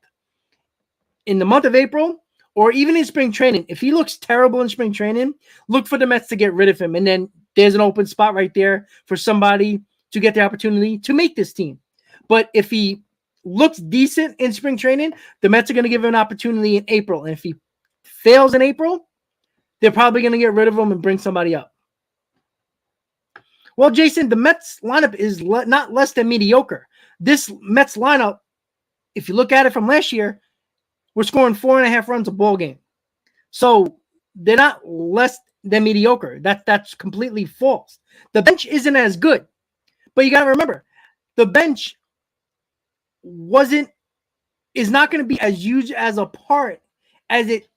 In the month of April, or even in spring training, if he looks terrible in spring training, look for the Mets to get rid of him. And then there's an open spot right there for somebody to get the opportunity to make this team. But if he looks decent in spring training, the Mets are going to give him an opportunity in April. And if he fails in April, they're probably going to get rid of him and bring somebody up. Well, Jason, the Mets lineup is not less than mediocre. This Mets lineup, if you look at it from last year, we're scoring 4.5 runs a ball game. So they're not less than mediocre. That's completely false. The bench isn't as good. But you got to remember, the bench is not going to be as huge as a part as it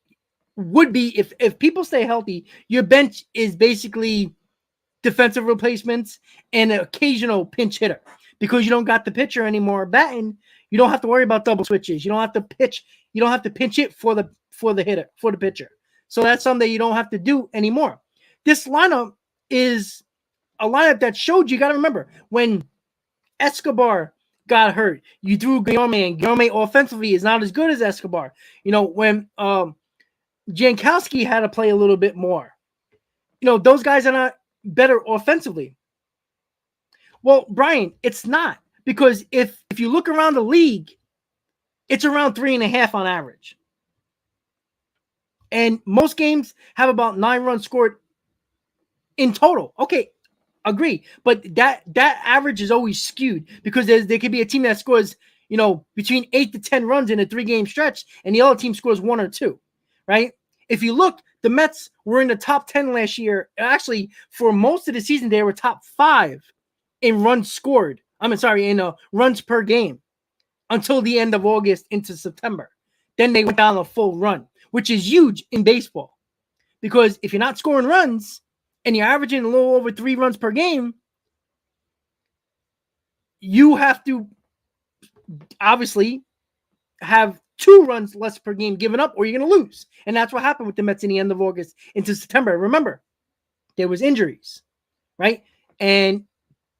would be if people stay healthy. Your bench is basically defensive replacements and an occasional pinch hitter because you don't got the pitcher anymore batting. You don't have to worry about double switches. You don't have to pitch. You don't have to pinch it for the hitter, for the pitcher. So that's something that you don't have to do anymore. This lineup is a lineup that showed you got to remember when Escobar got hurt, you threw Guillorme, and Guillorme offensively is not as good as Escobar. When Jankowski had to play a little bit more, those guys are not better offensively. Well, Brian, it's not, because if you look around the league, it's around 3.5 on average. And most games have about 9 runs scored in total. Okay, agree. But that average is always skewed because there could be a team that scores, between 8 to 10 runs in a 3-game stretch, and the other team scores 1 or 2, right? If you look, the Mets were in the top 10 last year. Actually, for most of the season, they were top 5 in runs scored. In runs per game until the end of August into September. Then they went down a full run, which is huge in baseball. Because if you're not scoring runs and you're averaging a little over 3 runs per game, you have to obviously have 2 runs less per game given up or you're going to lose. And that's what happened with the Mets in the end of August into September. Remember, there was injuries, right? And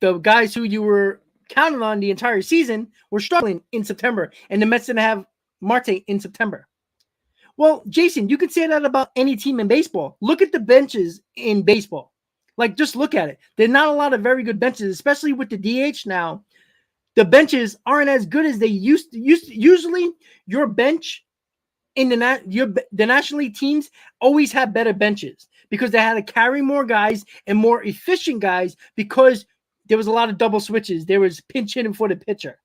the guys who you were counting on the entire season were struggling in September, and the Mets didn't have Marte in September. Well, Jason, you could say that about any team in baseball. Look at the benches in baseball. Just look at it. There's not a lot of very good benches, especially with the DH now. The benches aren't as good as they used to. Usually, your bench in the National League teams always have better benches because they had to carry more guys and more efficient guys because there was a lot of double switches. There was pinch hitting for the pitcher.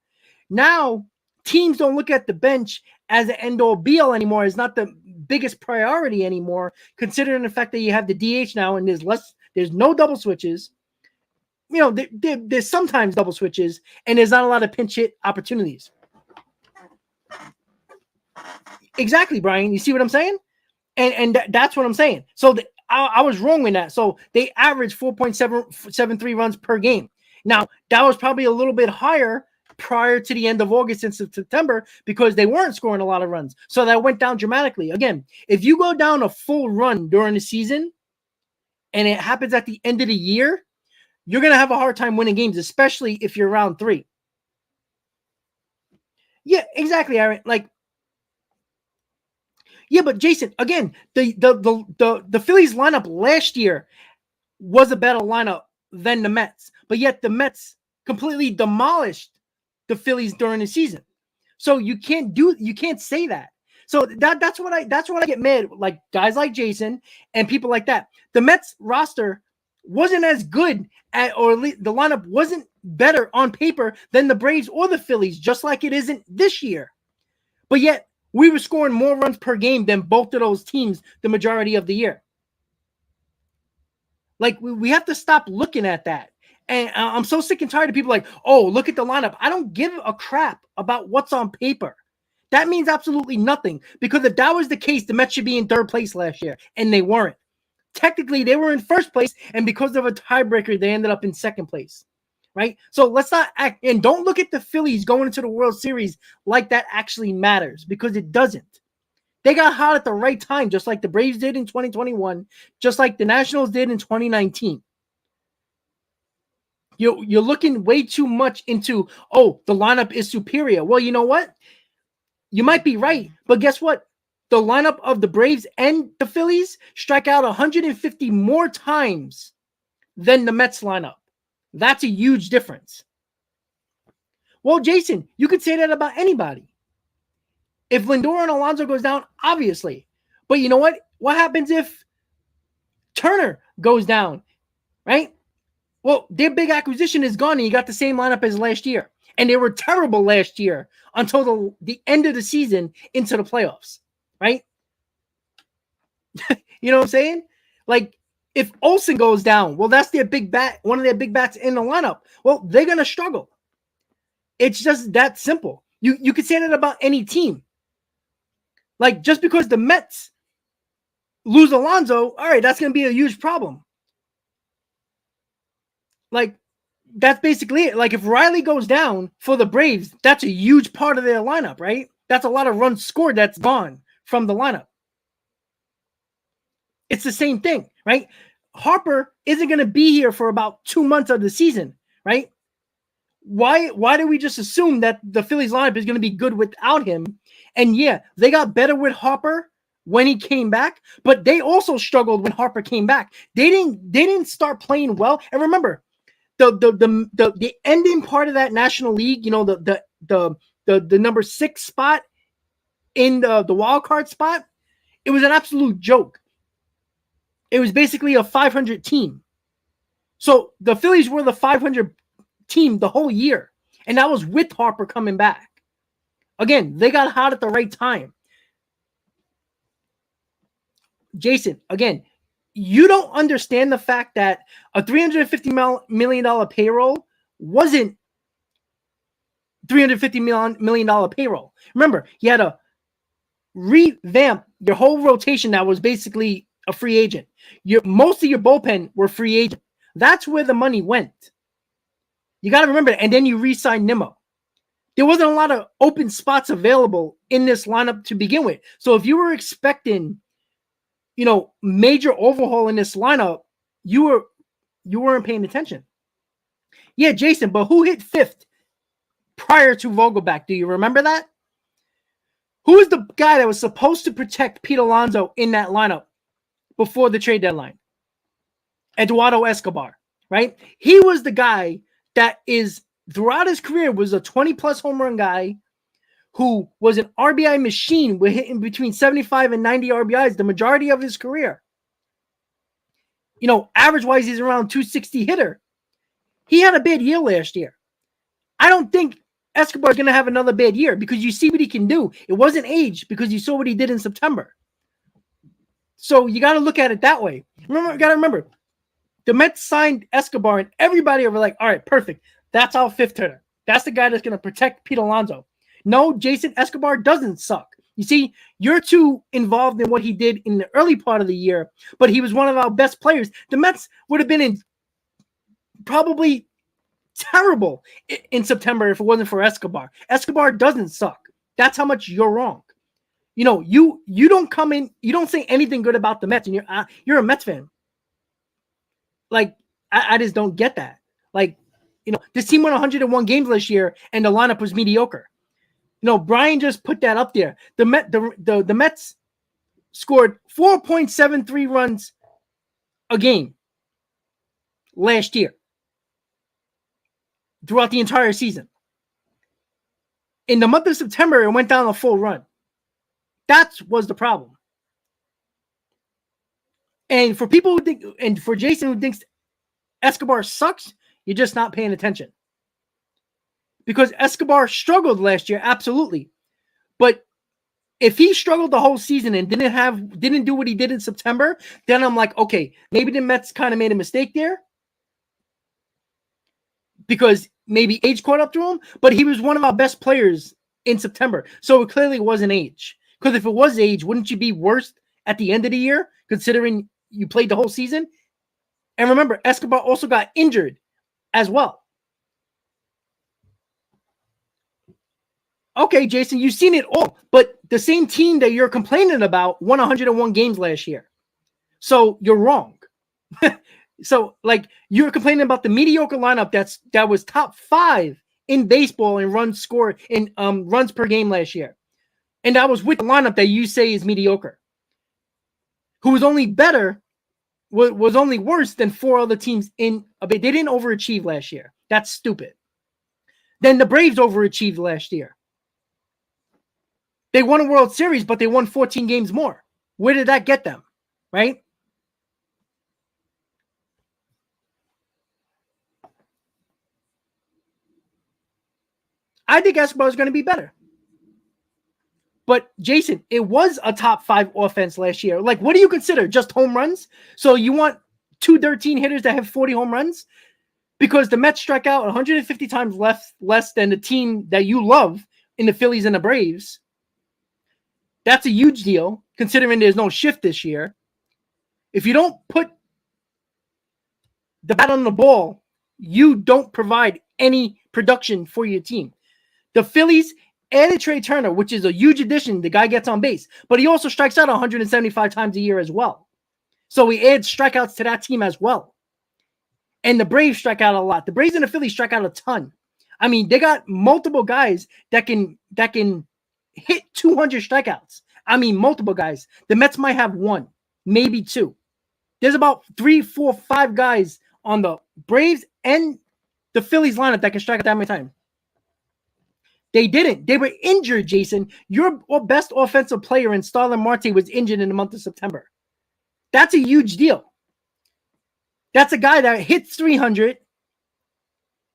Now, teams don't look at the bench as an end-all be-all anymore. It's not the biggest priority anymore, considering the fact that you have the DH now and there's no double switches. There's sometimes double switches, and there's not a lot of pinch hit opportunities. Exactly, Brian. You see what I'm saying? And that's what I'm saying. So I was wrong with that. So they averaged 4.73 runs per game. Now, that was probably a little bit higher prior to the end of August and September because they weren't scoring a lot of runs. So that went down dramatically. Again, if you go down a full run during the season and it happens at the end of the year, you're going to have a hard time winning games, especially if you're round 3. Yeah, exactly, Aaron. Yeah, but Jason, again, the Phillies lineup last year was a better lineup than the Mets, but yet the Mets completely demolished the Phillies during the season. So you can't say that. So that's what I get mad, like guys like Jason and people like that. The Mets roster wasn't as good or at least the lineup wasn't better on paper than the Braves or the Phillies, just like it isn't this year. But yet we were scoring more runs per game than both of those teams the majority of the year. Like, we have to stop looking at that. And I'm so sick and tired of people like, oh, look at the lineup. I don't give a crap about what's on paper. That means absolutely nothing, because if that was the case, the Mets should be in third place last year, and they weren't. Technically, they were in first place, and because of a tiebreaker, they ended up in second place, right? So let's not act, and don't look at the Phillies going into the World Series like that actually matters, because it doesn't. They got hot at the right time, just like the Braves did in 2021, just like the Nationals did in 2019. You're looking way too much into, oh, the lineup is superior. Well, you know what? You might be right, but guess what? The lineup of the Braves and the Phillies strike out 150 more times than the Mets lineup. That's a huge difference. Well, Jason, you could say that about anybody. If Lindor and Alonso goes down, obviously. But you know what? What happens if Turner goes down, right? Well, their big acquisition is gone, and you got the same lineup as last year. And they were terrible last year until the end of the season into the playoffs, right? You know what I'm saying? Like, if Olsen goes down, well, that's their big bat, one of their big bats in the lineup. Well, they're going to struggle. It's just that simple. You could say that about any team. Like, just because the Mets lose Alonso, all right, that's going to be a huge problem. Like, that's basically it. Like, if Riley goes down for the Braves, that's a huge part of their lineup, right? That's a lot of runs scored that's gone from the lineup. It's the same thing, right? Harper isn't going to be here for about 2 months of the season, right? Why do we just assume that the Phillies lineup is going to be good without him? And yeah, they got better with Harper when he came back, but they also struggled when Harper came back. They didn't start playing well. And remember, the ending part of that National League, you know, the number 6 spot in the wild card spot, it was an absolute joke. It was basically a 500 team. So the Phillies were the 500 team the whole year, and that was with Harper coming back. Again, they got hot at the right time. Jason, again, you don't understand the fact that a $350 million payroll wasn't $350 million payroll. Remember, you had to revamp your whole rotation that was basically a free agent. Most of your bullpen were free agent. That's where the money went. You got to remember that. And then you re-sign Nimmo. There wasn't a lot of open spots available in this lineup to begin with. So if you were expecting, you know, major overhaul in this lineup, you weren't paying attention. Yeah, Jason, but who hit 5th prior to Vogelback? Do you remember that? Who is the guy that was supposed to protect Pete Alonso in that lineup before the trade deadline? Eduardo Escobar, right? He was the guy that is, throughout his career, was a 20-plus home run guy who was an RBI machine with hitting between 75 and 90 RBIs the majority of his career. You know, average-wise, he's around 260 hitter. He had a bad year last year. I don't think Escobar is going to have another bad year, because you see what he can do. It wasn't age, because you saw what he did in September. So you got to look at it that way. Remember, the Mets signed Escobar, and everybody were like, all right, perfect. That's our 5th hitter. That's the guy that's going to protect Pete Alonso. No, Jason Escobar doesn't suck. You see, you're too involved in what he did in the early part of the year, but he was one of our best players. The Mets would have been in probably terrible in September if it wasn't for Escobar. Escobar doesn't suck. That's how much you're wrong. You know, you don't come in, you don't say anything good about the Mets, and you're a Mets fan. Like, I just don't get that. Like, you know, this team won 101 games last year, and the lineup was mediocre. You know, Brian just put that up there. The Mets scored 4.73 runs a game last year throughout the entire season. In the month of September, it went down a full run. That was the problem. And for people who think, and for Jason who thinks Escobar sucks, you're just not paying attention. Because Escobar struggled last year, absolutely. But if he struggled the whole season and didn't do what he did in September, then I'm like, okay, maybe the Mets kind of made a mistake there. Because maybe age caught up to him, but he was one of our best players in September. So it clearly wasn't age. Because if it was age, wouldn't you be worse at the end of the year, considering you played the whole season? And remember, Escobar also got injured as well. Okay, Jason, you've seen it all. But the same team that you're complaining about won 101 games last year. So you're wrong. So, like, you're complaining about the mediocre lineup that was top 5 in baseball in runs scored in runs per game last year. And that was with the lineup that you say is mediocre. Who was only better, was only worse than 4 other teams in a bit. They didn't overachieve last year. That's stupid. Then the Braves overachieved last year. They won a World Series, but they won 14 games more. Where did that get them? Right? I think Escobar is going to be better. But, Jason, it was a top 5 offense last year. Like, what do you consider? Just home runs? So you want 213 hitters that have 40 home runs? Because the Mets strike out 150 times less than the team that you love in the Phillies and the Braves. That's a huge deal, considering there's no shift this year. If you don't put the bat on the ball, you don't provide any production for your team. The Phillies added Trey Turner, which is a huge addition. The guy gets on base, but he also strikes out 175 times a year as well. So he adds strikeouts to that team as well. And the Braves strike out a lot. The Braves and the Phillies strike out a ton. I mean, they got multiple guys that can hit 200 strikeouts. I mean, multiple guys. The Mets might have 1, maybe 2. There's about 3, 4, 5 guys on the Braves and the Phillies lineup that can strike out that many times. They didn't. They were injured, Jason. Your best offensive player in Starlin Marte was injured in the month of September. That's a huge deal. That's a guy that hits 300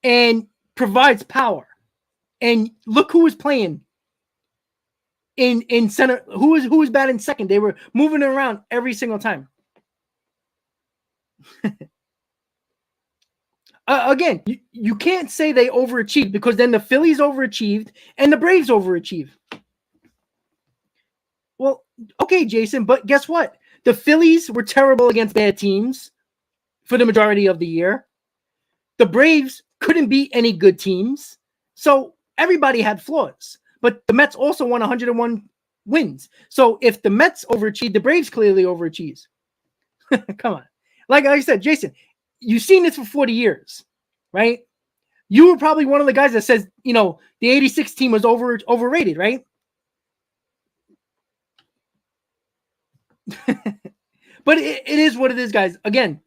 and provides power. And look who was playing in center. Who was batting second? They were moving around every single time. Again, you can't say they overachieved, because then the Phillies overachieved and the Braves overachieved. Well, okay, Jason, but guess what? The Phillies were terrible against bad teams for the majority of the year. The Braves couldn't beat any good teams. So everybody had flaws. But the Mets also won 101 wins. So if the Mets overachieved, the Braves clearly overachieved. Come on. Like I said, Jason, you've seen this for 40 years, right? You were probably one of the guys that says, the 86 team was overrated, right? But it is what it is, guys. Again,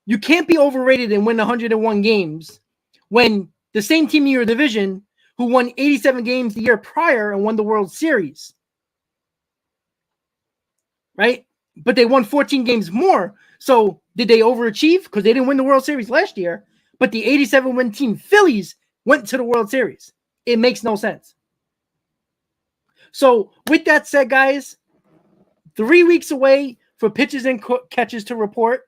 you can't be overrated and win 101 games when the same team in your division who won 87 games the year prior and won the World Series, right? But they won 14 games more. So did they overachieve? Because they didn't win the World Series last year. But the 87-win team Phillies went to the World Series. It makes no sense. So with that said, guys, 3 weeks away for pitches and catches to report.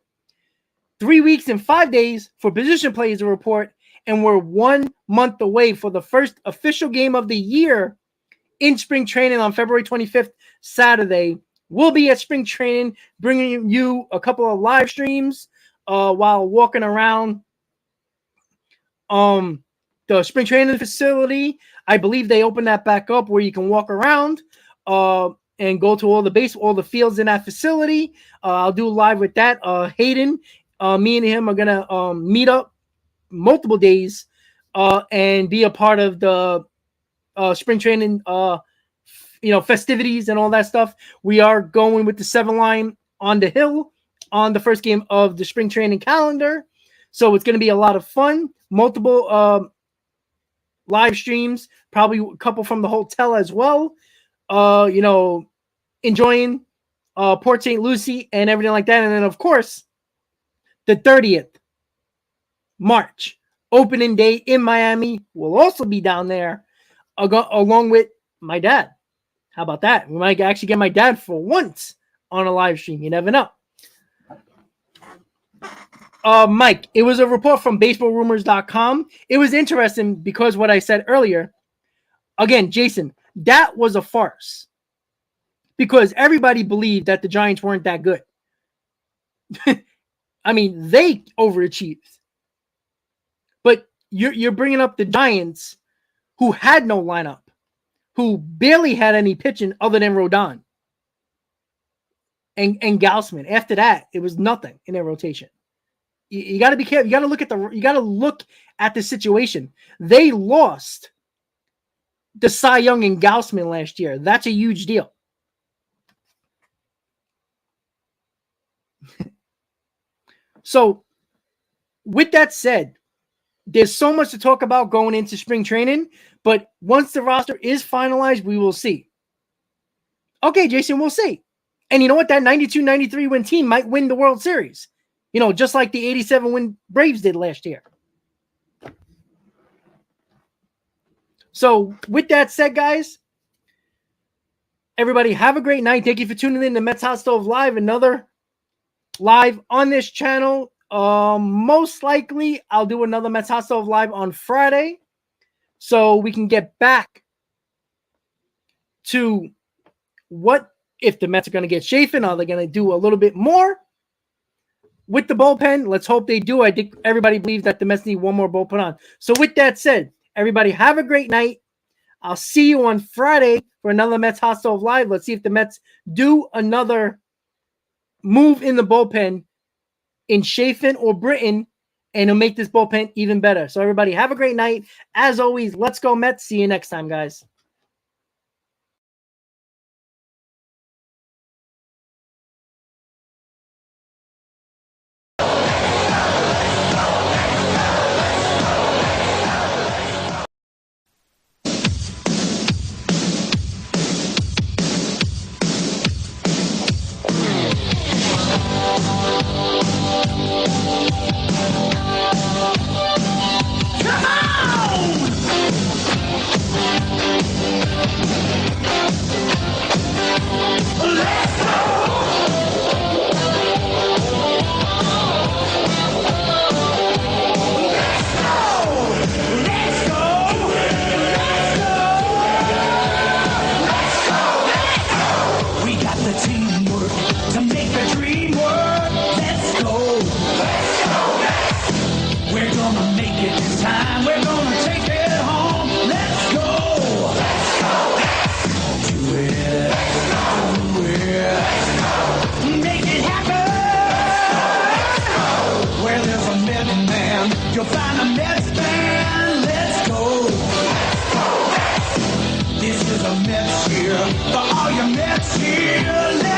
3 weeks and 5 days for position plays to report. And we're 1 month away for the first official game of the year in spring training on February 25th, Saturday. We'll be at spring training, bringing you a couple of live streams while walking around the spring training facility. I believe they opened that back up where you can walk around and go to all the fields in that facility. I'll do live with that. Hayden, me and him are gonna meet up multiple days and be a part of the spring training festivities and all that stuff. We are going with the 7 line on the hill on the first game of the spring training calendar. So it's going to be a lot of fun. Multiple live streams, probably a couple from the hotel as well. enjoying Port St. Lucie and everything like that. And then, of course, the 30th March opening day in Miami will also be down there along with my dad. How about that? We might actually get my dad for once on a live stream. You never know. Mike, it was a report from baseballrumors.com. It was interesting because what I said earlier, again, Jason, that was a farce because everybody believed that the Giants weren't that good. I mean, they overachieved. But you're bringing up the Giants who had no lineup, who barely had any pitching other than Rodon and Gausman. After that, it was nothing in their rotation. You got to be careful. You got to look at the situation. They lost the Cy Young and Gausman last year. That's a huge deal. So, with that said, there's so much to talk about going into spring training, but once the roster is finalized, we will see. Okay, Jason, we'll see. And you know what? That 92-93 win team might win the World Series. Just like the 87 win Braves did last year. So with that said, guys, everybody have a great night. Thank you for tuning in to Mets Hot Stove Live, another live on this channel. Most likely I'll do another Mets Hot Stove Live on Friday so we can get back to what if the Mets are going to get Chafin. Are they going to do a little bit more with the bullpen? Let's hope they do. I think everybody believes that the Mets need one more bullpen on. So with that said, everybody have a great night. I'll see you on Friday for another Mets Hot Stove Live. Let's see if the Mets do another move in the bullpen in Chafin or Britton, and it'll make this bullpen even better. So everybody have a great night. As always, let's go Mets. See you next time, guys. You'll find a Mets fan. Let's go. This is a Mets year for all your Mets here.